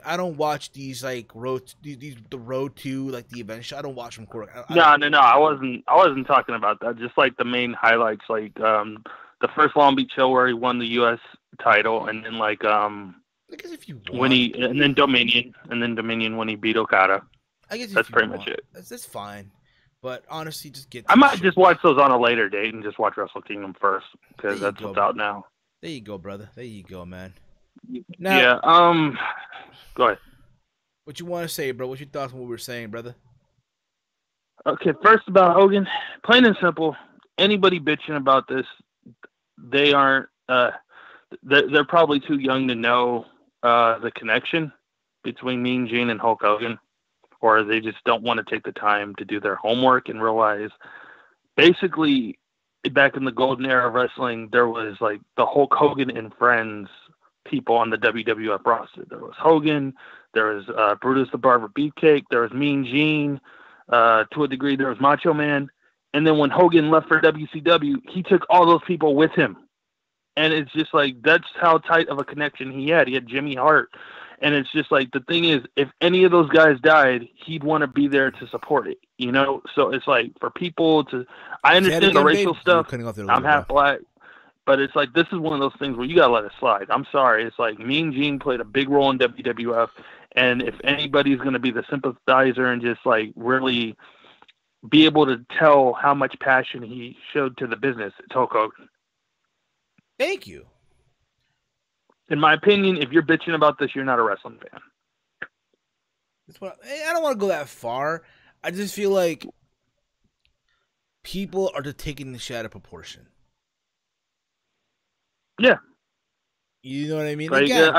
I don't watch these like the road to like the event show. I don't watch them. No. I wasn't talking about that. Just like the main highlights, like the first Long Beach show where he won the U.S. title, and then like I guess if you want, and then Dominion when he beat Okada. I guess that's pretty much it. That's fine. But honestly, just get. I might just watch those on a later date and just watch Wrestle Kingdom first because that's what's out now. There you go, brother. There you go, man. Now, yeah. Go ahead. What you want to say, bro? What's your thoughts on what we were saying, brother? Okay, first about Hogan, plain and simple. Anybody bitching about this, they aren't. They're probably too young to know the connection between Mean Gene and Hulk Hogan, or they just don't want to take the time to do their homework and realize. Basically, back in the golden era of wrestling, there was like the Hulk Hogan and Friends people on the WWF roster. There was Hogan, there was Brutus the Barber Beefcake, there was Mean Gene, to a degree there was Macho Man, and then when Hogan left for WCW, he took all those people with him. And it's just like, that's how tight of a connection he had. He had Jimmy Hart. And it's just like, the thing is, if any of those guys died, he'd want to be there to support it, you know? So it's like, for people to, I understand the racial stuff. I'm half black. But it's like, this is one of those things where you got to let it slide. I'm sorry. It's like, Mean Gene played a big role in WWF. And if anybody's going to be the sympathizer and just like really be able to tell how much passion he showed to the business, it's Hulk Hogan. Thank you. In my opinion, if you're bitching about this, you're not a wrestling fan. I don't want to go that far. I just feel like people are just taking the shit out of proportion. Yeah. You know what I mean? Like, Again,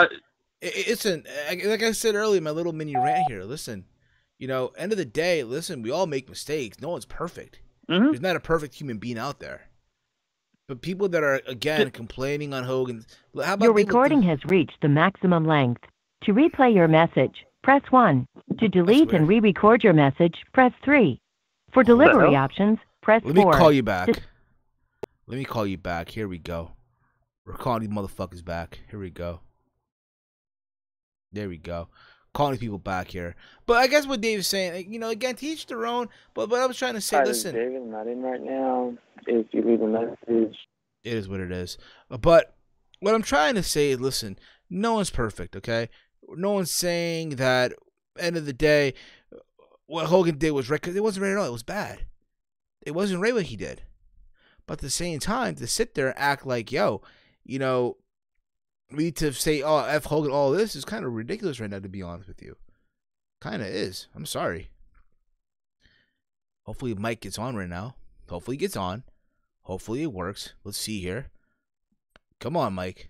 like I said earlier, my little mini rant here. Listen, end of the day, listen, we all make mistakes. No one's perfect. Mm-hmm. There's not a perfect human being out there. But people that are, again, complaining on Hogan. How about your recording has reached the maximum length. To replay your message, press 1. To delete and re-record your message, press 3. For delivery options, press 4. Let me call you back. Let me call you back. Here we go. We're calling these motherfuckers back. Here we go. There we go. Calling these people back here. But I guess what Dave's saying, again, teach their own. But I was trying to say, listen. David, I'm not in right now. If you leave a message. It is what it is. But what I'm trying to say is, listen, no one's perfect, okay? No one's saying that, end of the day, what Hogan did was right, because it wasn't right at all. It was bad. It wasn't right what he did. But at the same time, to sit there and act like, we need to say, oh, F Hogan, all this is kind of ridiculous right now, to be honest with you. Kind of is. I'm sorry. Hopefully Mike gets on right now. Hopefully he gets on. Hopefully it works. Let's see here. Come on, Mike.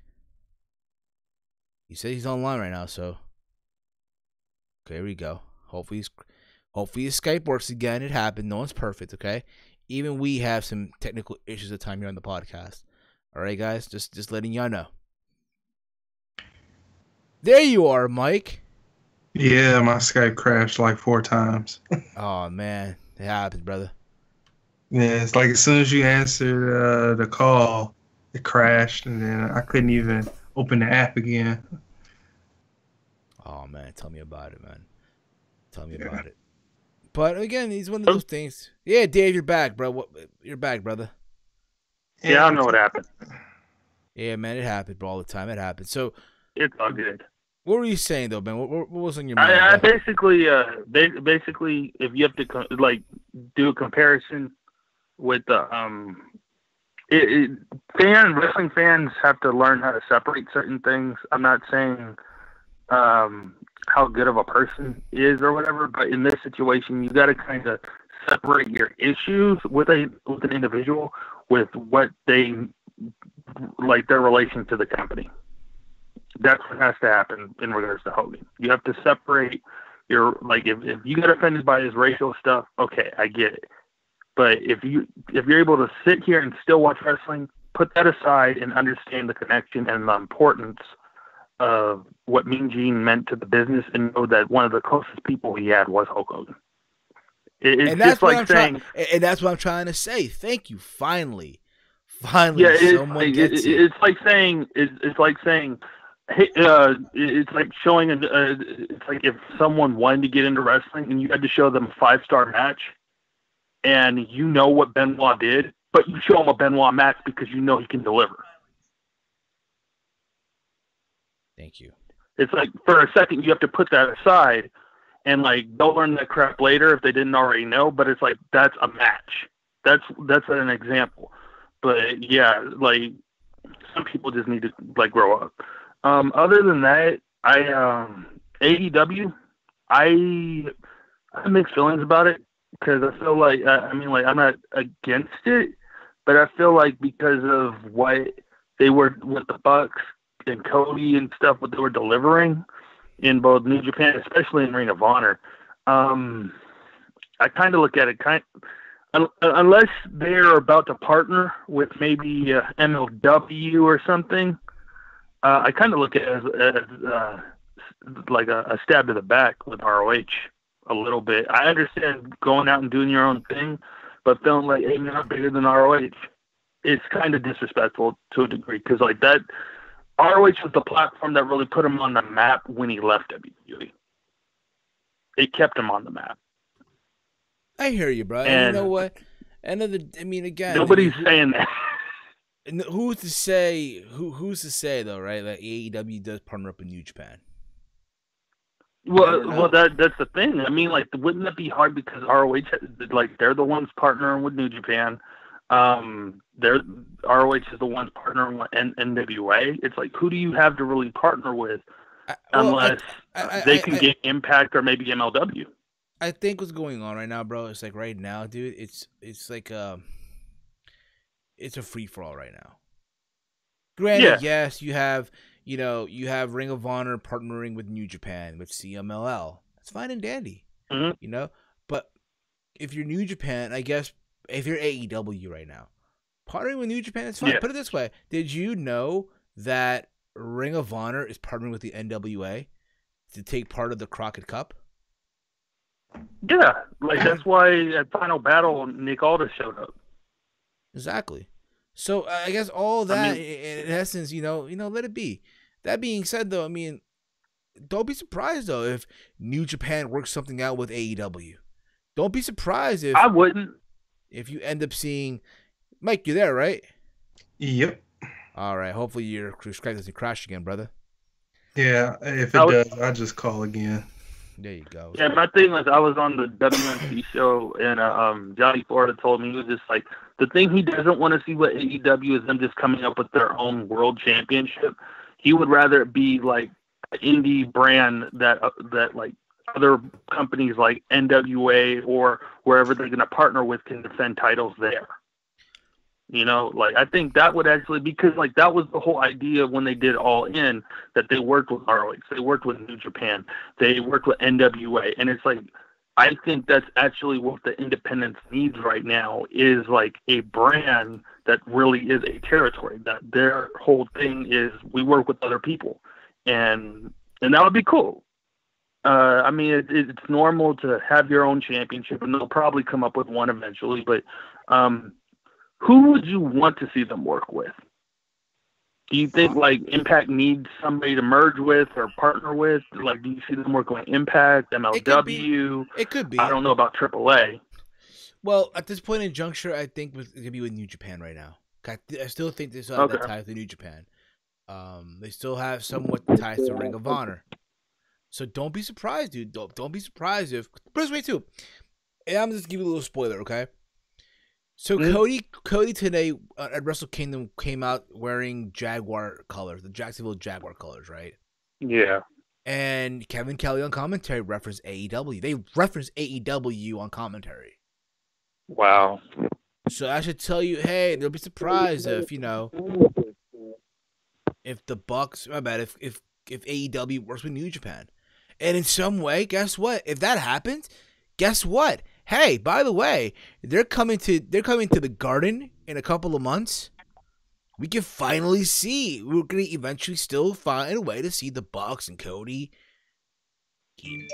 He said he's online right now, so. Okay, here we go. Hopefully his Skype works again. It happened. No one's perfect, okay? Even we have some technical issues at the time here on the podcast. All right, guys? Just letting y'all know. There you are, Mike. Yeah, my Skype crashed like 4 times. Oh, man. It happens, brother. Yeah, it's like as soon as you answered the call, it crashed, and then I couldn't even open the app again. Oh, man. Tell me about it, man. Tell me about it. But, again, he's one of those things. Yeah, Dave, you're back, bro. You're back, brother. Yeah, I don't know what happened. Yeah, man, it happened, bro, all the time. It happened. So, it's all good. What were you saying, though, man? What was on your mind? I basically, if you have to do a comparison with wrestling fans have to learn how to separate certain things. I'm not saying how good of a person is or whatever, but in this situation, you got to kind of separate your issues with an individual with what they like, their relation to the company. That's what has to happen in regards to Hogan. You have to separate your, if you get offended by his racial stuff, okay, I get it. But if you're able to sit here and still watch wrestling, put that aside and understand the connection and the importance of what Mean Gene meant to the business, and know that one of the closest people he had was Hulk Hogan. And that's what I'm trying to say. Thank you. Finally, yeah, someone gets it. It's like saying. Hey, it's like showing it's like if someone wanted to get into wrestling and you had to show them a 5-star match, and you know what Benoit did, but you show him a Benoit match because you know he can deliver. Thank you. It's like, for a second you have to put that aside, and they'll learn that crap later if they didn't already know. But it's like, that's a match. That's an example. But yeah, some people just need to grow up. Other than that, AEW, I have mixed feelings about it, because I feel like, I'm not against it, but I feel like because of what they were with the Bucks and Cody and stuff, what they were delivering in both New Japan, especially in Ring of Honor, I kind of look at it unless they're about to partner with maybe MLW or something. I kind of look at it as like a stab to the back with ROH a little bit. I understand going out and doing your own thing, but feeling like, hey, you're not bigger than ROH. it's kind of disrespectful to a degree, because like that, ROH was the platform that really put him on the map when he left WWE. It kept him on the map. I hear you, bro. And you know what? Nobody's saying that. And who's to say? Who's to say though, right? That AEW does partner up with New Japan. Well, that's the thing. I mean, like, wouldn't that be hard because ROH, like, they're the ones partnering with New Japan. ROH is the ones partnering with NWA. It's like, who do you have to really partner with unless they can get Impact or maybe MLW? I think what's going on right now, bro, it's like right now, dude, it's like it's a free for all right now. Granted, yes, you have Ring of Honor partnering with New Japan with CMLL. That's fine and dandy, But if you're New Japan, I guess if you're AEW right now, partnering with New Japan is fine. Yeah. Put it this way: did you know that Ring of Honor is partnering with the NWA to take part of the Crockett Cup? Yeah, like that's why at Final Battle Nick Aldis showed up. Exactly. So I guess all that, in essence, let it be. That being said, though, I mean, don't be surprised though if New Japan works something out with AEW. Don't be surprised if I wouldn't. If you end up seeing Mike, you there, right? Yep. All right. Hopefully your Skype doesn't crash again, brother. Yeah, if it does, I'll just call again. There you go. Yeah, my thing was I was on the WNC show, and Johnny Florida told me, he was just like, the thing he doesn't want to see with AEW is them just coming up with their own world championship. He would rather it be like an indie brand that like other companies like NWA or wherever they're going to partner with can defend titles there. Like I think that would actually, because like that was the whole idea when they did All In, that they worked with ROH, they worked with New Japan, they worked with NWA, and it's like I think that's actually what the independence needs right now is like a brand that really is a territory, that their whole thing is we work with other people, and that would be cool. I mean, it's normal to have your own championship, and they'll probably come up with one eventually, but who would you want to see them work with? Do you think like Impact needs somebody to merge with or partner with? Like, do you see them working with Impact, MLW? It could be. I don't know about AAA. Well, at this point in juncture, I think it could be with New Japan right now. I still think they still have that ties to New Japan. They still have somewhat ties to Ring of Honor. So don't be surprised, dude. Don't be surprised if. But this way too. And I'm just giving you a little spoiler, okay? So Cody today at Wrestle Kingdom came out wearing Jaguar colors, the Jacksonville Jaguar colors, right? Yeah. And Kevin Kelly on commentary referenced AEW. They referenced AEW on commentary. Wow. So I should tell you, hey, they'll be surprised if the Bucks, if AEW works with New Japan. And in some way, guess what? If that happens, guess what? Hey, by the way, they're coming to the Garden in a couple of months. We can finally see. We're gonna eventually still find a way to see the Bucks and Cody, in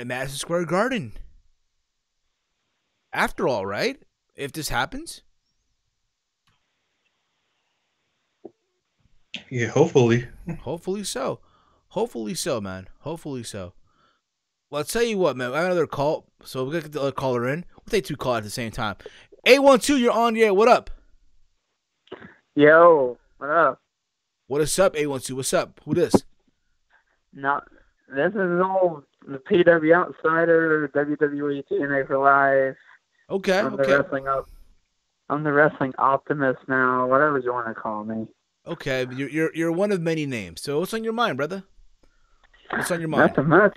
Madison Square Garden. After all, right? If this happens, yeah, hopefully. Hopefully so, man. Hopefully so. Well, I'll tell you what, man. I have another call, so we're going to get the other caller in. We'll take two calls at the same time. 812, you're on the air. What up? Yo, what up? What is up, 812? What's up? Who this? No, this is all the PW Outsider, WWE TNA for Life. Okay, I'm the wrestling optimist now, whatever you want to call me. Okay, you're one of many names. So what's on your mind, brother? What's on your mind? Nothing much.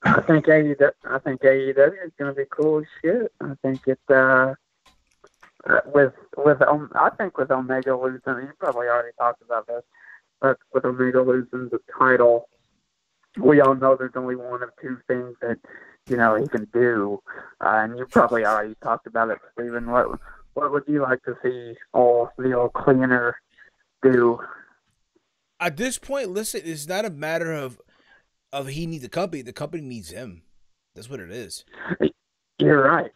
I think AEW is going to be cool as shit. I think it with Omega losing, you probably already talked about this, but with Omega losing the title, we all know there's only one of two things that he can do, and you probably already talked about it, Steven. What would you like to see the old cleaner do? At this point, listen, it's not a matter of he needs the company needs him. That's what it is. You're right.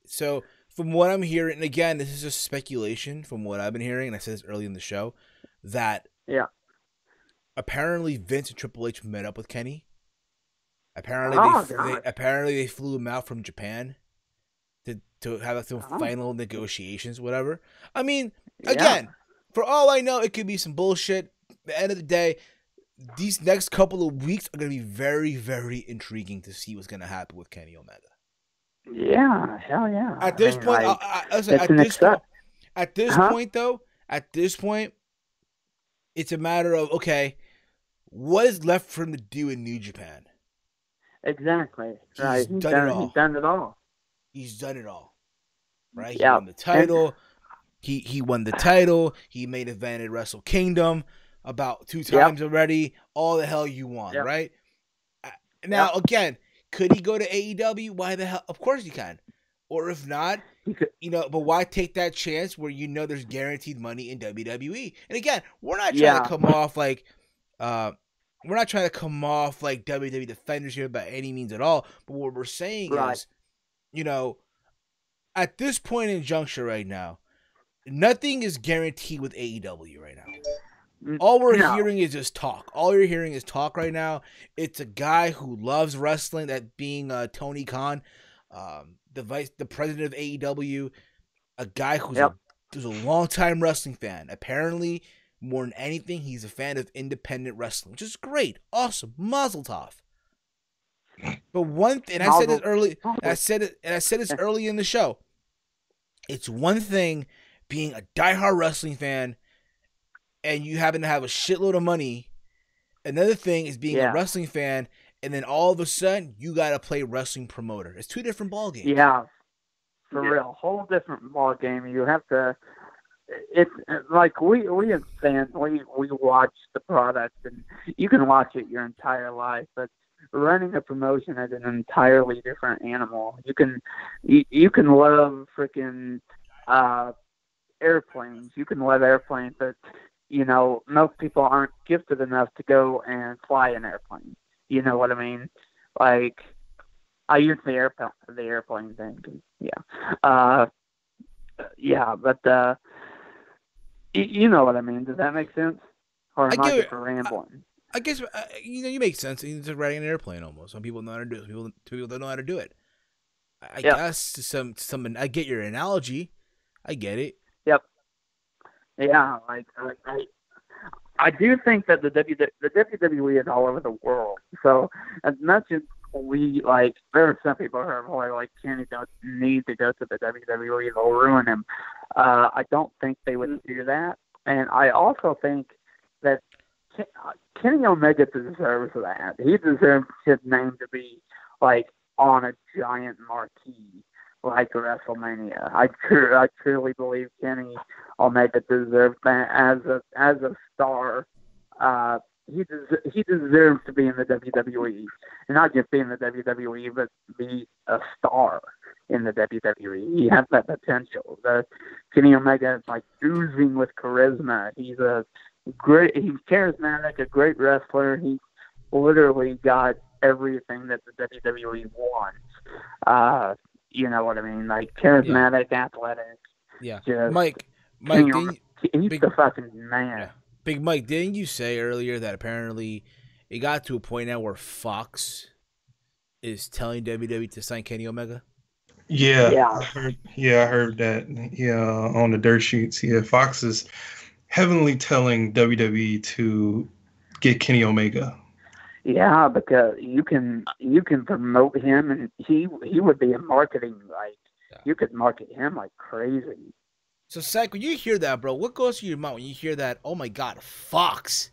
So from what I'm hearing, and again, this is just speculation from what I've been hearing, and I said this early in the show, that apparently Vince and Triple H met up with Kenny. Apparently, they flew him out from Japan to have some final negotiations, whatever. I mean, again, for all I know, it could be some bullshit. At the end of the day, these next couple of weeks are going to be very, very intriguing to see what's going to happen with Kenny Omega. Yeah, hell yeah. At this point, at this point, it's a matter of, okay, what is left for him to do in New Japan? Exactly. He's done it all. He's done it all. He's done it all. Right? He won the title. He won the title. He main evented Wrestle Kingdom about 2 times already. All the hell you want, right? Now, again, could he go to AEW? Why the hell? Of course he can. Or if not, but why take that chance where there's guaranteed money in WWE? And again, we're not trying to come off like WWE defenders here by any means at all. But what we're saying is, at this point in juncture right now, nothing is guaranteed with AEW right now. All we're hearing is just talk. All you're hearing is talk right now. It's a guy who loves wrestling, that being Tony Khan, the president of AEW, a guy who's a long-time wrestling fan. Apparently, more than anything, he's a fan of independent wrestling, which is great, awesome, mazel tov. But one thing, and I said this early, and I said this early in the show. It's one thing being a diehard wrestling fan, and you happen to have a shitload of money. Another thing is being a wrestling fan, and then all of a sudden you got to play wrestling promoter. It's 2 different ball games. Yeah, for real, whole different ball game. You have to. It's like we as fans, we watch the product, and you can watch it your entire life, but running a promotion is an entirely different animal. You can love freaking airplanes. You can love airplanes, but most people aren't gifted enough to go and fly an airplane. You know what I mean? Like, I use the airplane thing. But you know what I mean? Does that make sense? Or am I just rambling? I guess you make sense. It's just riding an airplane almost. Some people know how to do it. Some people don't know how to do it. I guess to some. I get your analogy. I get it. Yep. Yeah, like I do think that the WWE is all over the world. So as much as there are some people who are like, Kenny don't need to go to the WWE, they'll ruin him. I don't think they would do that. And I also think that Kenny Omega deserves that. He deserves his name to be on a giant marquee like WrestleMania. I truly believe Kenny Omega deserves that as a star. He deserves to be in the WWE, and not just be in the WWE, but be a star in the WWE. He has that potential. Kenny Omega is oozing with charisma. He's charismatic, a great wrestler. He's literally got everything that the WWE wants. You know what I mean? Charismatic, athletic. Yeah. Mike, he's the fucking man. Yeah. Big Mike, didn't you say earlier that apparently it got to a point now where Fox is telling WWE to sign Kenny Omega? Yeah. I heard that. Yeah, on the dirt sheets. Yeah, Fox is heavily telling WWE to get Kenny Omega. Yeah, because you can promote him, and he would be in marketing you could market him like crazy. So, Zach, when you hear that, bro, what goes through your mind when you hear that? Oh my God, Fox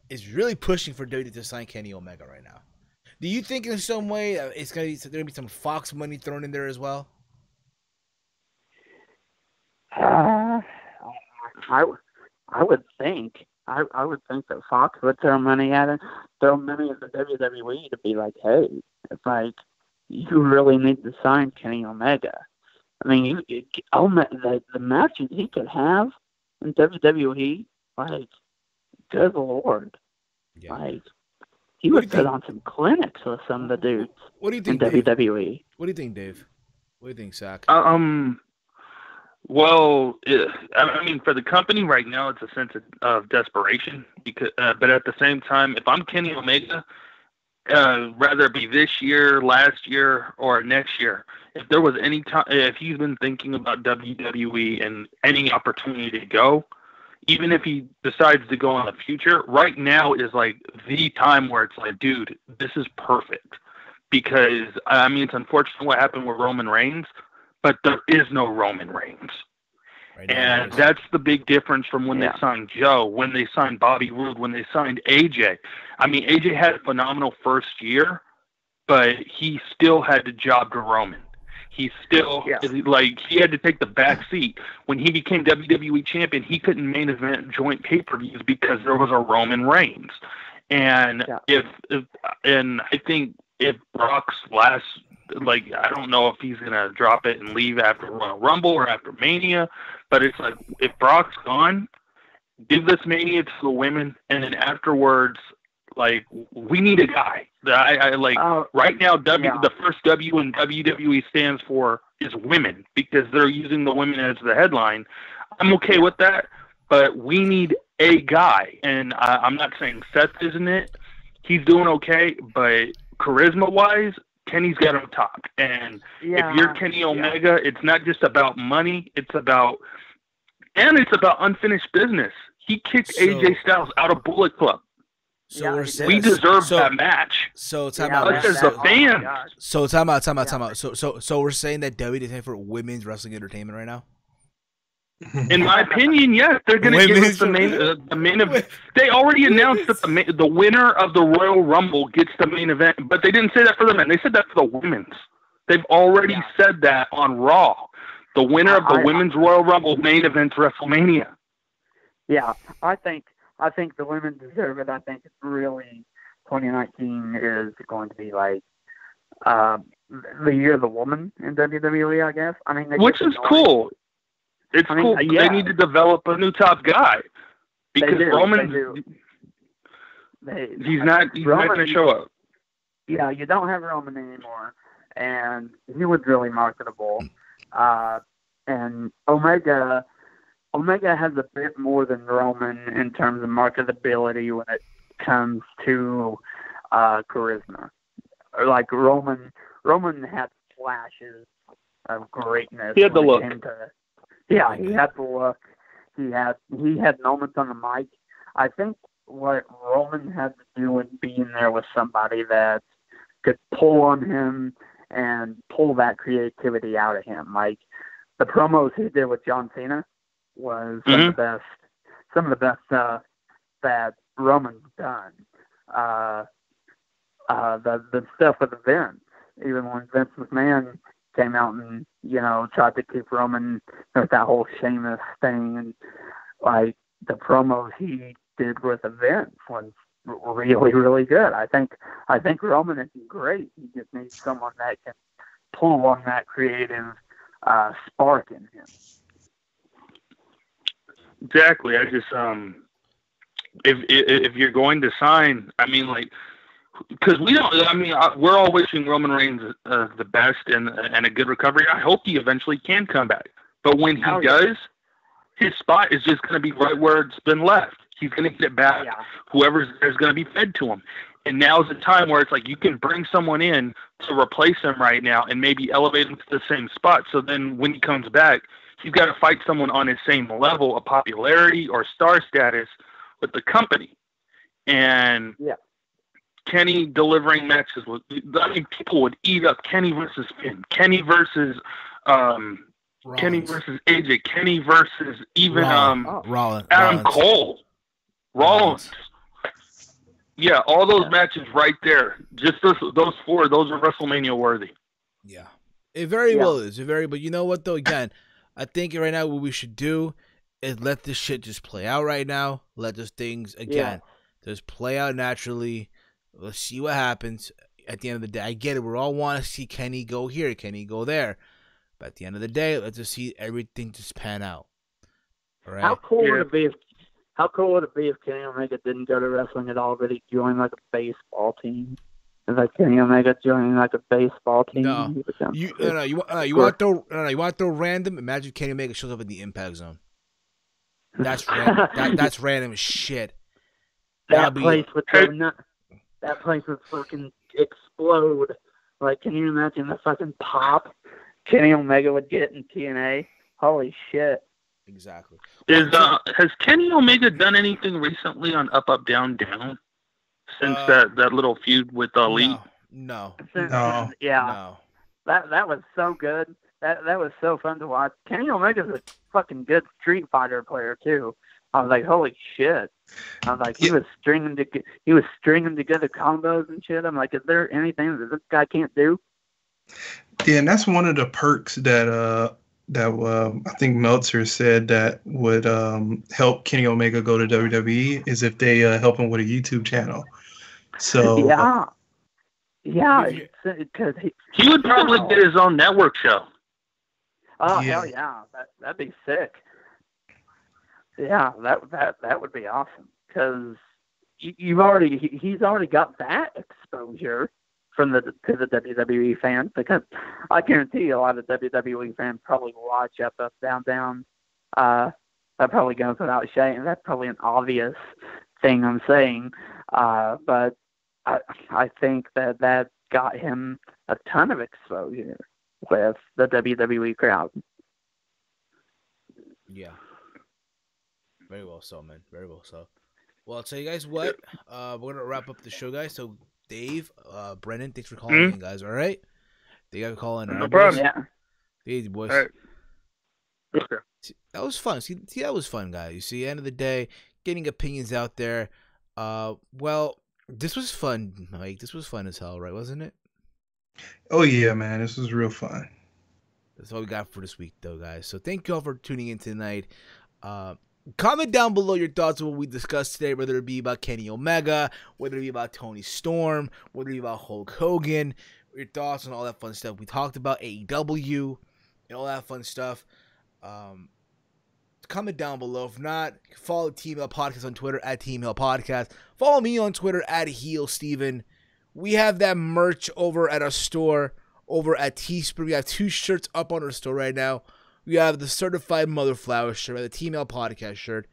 is really pushing for WWE to sign Kenny Omega right now. Do you think in some way it's gonna be some Fox money thrown in there as well? I would think. I would think that Fox would throw money at it, throw money at the WWE to be like, hey, it's you really need to sign Kenny Omega. I mean, the matches he could have in WWE, good Lord. Yeah. He would put on some clinics with some of the dudes in WWE. What do you think, Dave? What do you think, Zach? Well, I mean, for the company right now, it's a sense of desperation. Because, but at the same time, if I'm Kenny Omega, whether it be this year, last year, or next year, if there was any time, if he's been thinking about WWE and any opportunity to go, even if he decides to go in the future, right now is like the time where it's like, dude, this is perfect. Because, I mean, it's unfortunate what happened with Roman Reigns, but there is no Roman Reigns. Right And that's the big difference from when they signed Joe, when they signed Bobby Roode, when they signed AJ. I mean, AJ had a phenomenal first year, but he still had to job to Roman. He still, like, he had to take the back seat. When he became WWE champion, he couldn't main event joint pay-per-views because there was a Roman Reigns. And and I think if Brock's last, like, I don't know if he's going to drop it and leave after Royal Rumble or after Mania, but it's like, if Brock's gone, give this Mania to the women, and then afterwards, like, we need a guy. Right now, the first W in WWE stands for is women, because they're using the women as the headline. I'm okay with that, but we need a guy. And I'm not saying Seth isn't it. He's doing okay, but charisma-wise, Kenny's got him top. And if you're Kenny Omega, it's not just about money. It's about unfinished business. He kicked AJ Styles out of Bullet Club. So we deserve that match. So time out. As the fans. So time out. So we're saying that WWE is for women's wrestling entertainment right now? In my opinion, yes, they're going to give us the main event. They already announced that the winner of the Royal Rumble gets the main event, but they didn't say that for the men. They said that for the women's. They've already said that on Raw. The winner of the women's Royal Rumble main event's WrestleMania. Yeah, I think the women deserve it. I think it's really 2019 is going to be like the year of the woman in WWE, I guess. I mean, which is cool. It's cool. They need to develop a new top guy because Roman, he's not going to show up. Yeah, you don't have Roman anymore, and he was really marketable. And Omega has a bit more than Roman in terms of marketability when it comes to charisma. Like Roman had flashes of greatness. He had the look. He had the look. He had moments on the mic. I think what Roman had to do in being there was somebody that could pull on him and pull that creativity out of him. Like the promos he did with John Cena was some of the best that Roman's done. The stuff with Vince, even when Vince McMahon came out and, tried to keep Roman with that whole Sheamus thing, and like the promos he did with Vince was really, really good. I think Roman is great. He just needs someone that can pull on that creative spark in him. Exactly. I just if you're going to sign, I mean, like, because we don't. I mean, we're all wishing Roman Reigns the best and a good recovery. I hope he eventually can come back. But when he does, his spot is just going to be right where it's been left. He's going to get it back. Yeah. Whoever's there's going to be fed to him. And now's the time where it's like you can bring someone in to replace him right now and maybe elevate him to the same spot. So then when he comes back, he's got to fight someone on his same level of popularity or star status with the company. And Kenny delivering matches with, I mean, people would eat up Kenny versus Finn, Kenny versus AJ, Kenny versus even Adam Cole, Rollins. Yeah, all those matches right there. Just those four, those are WrestleMania worthy. Yeah, it very well is. But you know what though? Again, I think right now what we should do is let this shit just play out right now. Let those things just play out naturally. Let's see what happens. At the end of the day, I get it. We all want to see Kenny go here, Kenny go there. But at the end of the day, let's just see everything just pan out. All right? How cool would it be if Kenny Omega didn't go to wrestling at all, but he joined like a baseball team? It's like Kenny Omega joining like a baseball team. No, you want to throw random. Imagine Kenny Omega shows up in the Impact Zone. That's random. That's random as shit. That place would fucking explode. Like, can you imagine the fucking pop Kenny Omega would get in TNA? Holy shit! Exactly. Has Kenny Omega done anything recently on Up Up Down Down since that little feud with Ali? No. Yeah. No. That was so good. That was so fun to watch. Kenny Omega's a fucking good Street Fighter player too. I was like, holy shit! I was like, he was stringing together combos and shit. I'm like, is there anything that this guy can't do? Yeah, and that's one of the perks that I think Meltzer said that would help Kenny Omega go to WWE is if they help him with a YouTube channel. So yeah, because he would probably get his own network show. Oh hell yeah, that'd be sick. Yeah, that would be awesome because he's already got that exposure to the WWE fans, because I guarantee a lot of WWE fans probably watch Up Up Down Down. That probably goes without saying. That's probably an obvious thing I'm saying, but I think that got him a ton of exposure with the WWE crowd. Yeah. Very well so, man. Very well so. Well, I'll tell you guys what. We're going to wrap up the show, guys. So, Dave, Brennan, thanks for calling in, guys. All right? They got to call in. No problem. Yeah. Hey, boys. All right. Okay. See, that was fun. See, that was fun, guys. You see, end of the day, getting opinions out there. Well, this was fun, Mike. This was fun as hell, right? Wasn't it? Oh, yeah, man. This was real fun. That's all we got for this week, though, guys. So, thank you all for tuning in tonight. Comment down below your thoughts on what we discussed today, whether it be about Kenny Omega, whether it be about Toni Storm, whether it be about Hulk Hogan, your thoughts on all that fun stuff. We talked about AEW and all that fun stuff. Comment down below. If not, follow Team Hill Podcast on Twitter at Team Hill Podcast. Follow me on Twitter at Heel Steven. We have that merch over at our store over at Teespring. We have 2 shirts up on our store right now. We have the Certified Mother Flower shirt, the Team Hill Podcast shirt.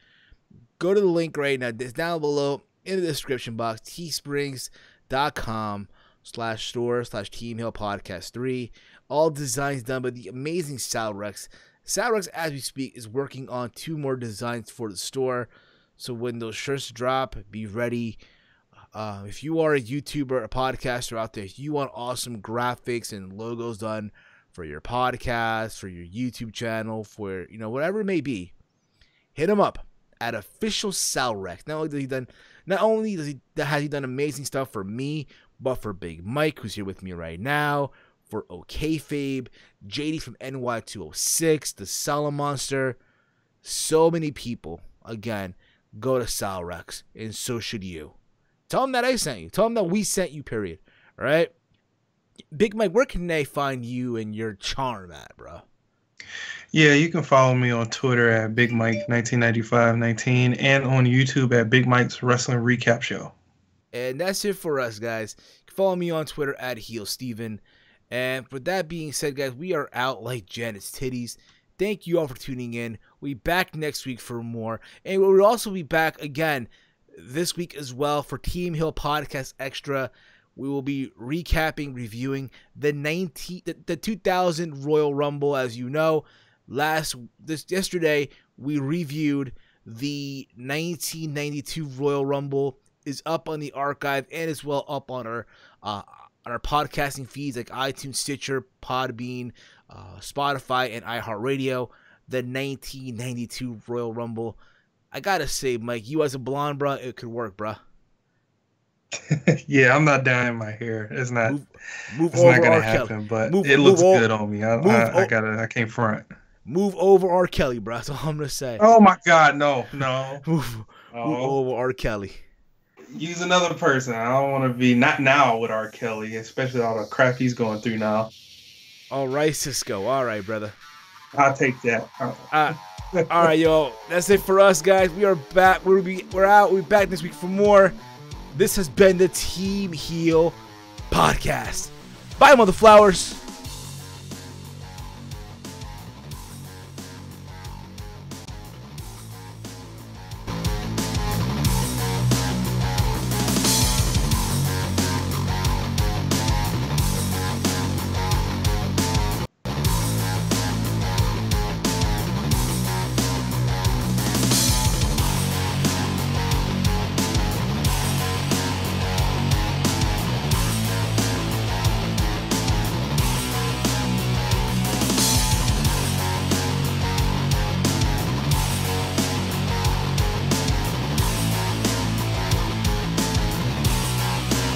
Go to the link right now. It's down below in the description box. Teesprings.com/store/Team Hill Podcast 3. All designs done by the amazing Salrex. Salrex, as we speak, is working on 2 more designs for the store. So when those shirts drop, be ready. If you are a YouTuber, a podcaster out there, if you want awesome graphics and logos done for your podcast, for your YouTube channel, for whatever it may be, hit him up at Official Salrex. Not only has he done amazing stuff for me, but for Big Mike, who's here with me right now, for OKFabe, JD from NY206, the Salamonster, so many people. Again, go to Salrex, and so should you. Tell them that I sent you. Tell them that we sent you, period. All right? Big Mike, where can they find you and your charm at, bro? Yeah, you can follow me on Twitter at Big Mike 199519 and on YouTube at Big Mike's Wrestling Recap Show. And that's it for us, guys. You can follow me on Twitter at Heel Steven. And for that being said, guys, we are out like Janet's titties. Thank you all for tuning in. We'll be back next week for more. And we'll also be back again this week as well for Team Hill Podcast Extra. We will be recapping, reviewing the 2000 Royal Rumble. As you know, yesterday we reviewed the 1992 Royal Rumble. Is up on the archive and as well up on our podcasting feeds like iTunes, Stitcher, Podbean, Spotify, and iHeartRadio. The 1992 Royal Rumble. I gotta say, Mike, you as a blonde, bro, it could work, bro. Yeah, I'm not dyeing my hair. It's not. Move it's over not gonna R. happen, Kelly. but it looks good on me. I can't front. Move over R. Kelly, bro. That's all I'm gonna say. Oh my God, no. Move over R. Kelly. Use another person. I don't want to be not now with R. Kelly, especially all the crap he's going through now. All right, Cisco. All right, brother. I'll take that. All right, yo. That's it for us, guys. We are back. We're out. We'll be back next week for more. This has been the Team Heel Podcast. Bye, mother flowers.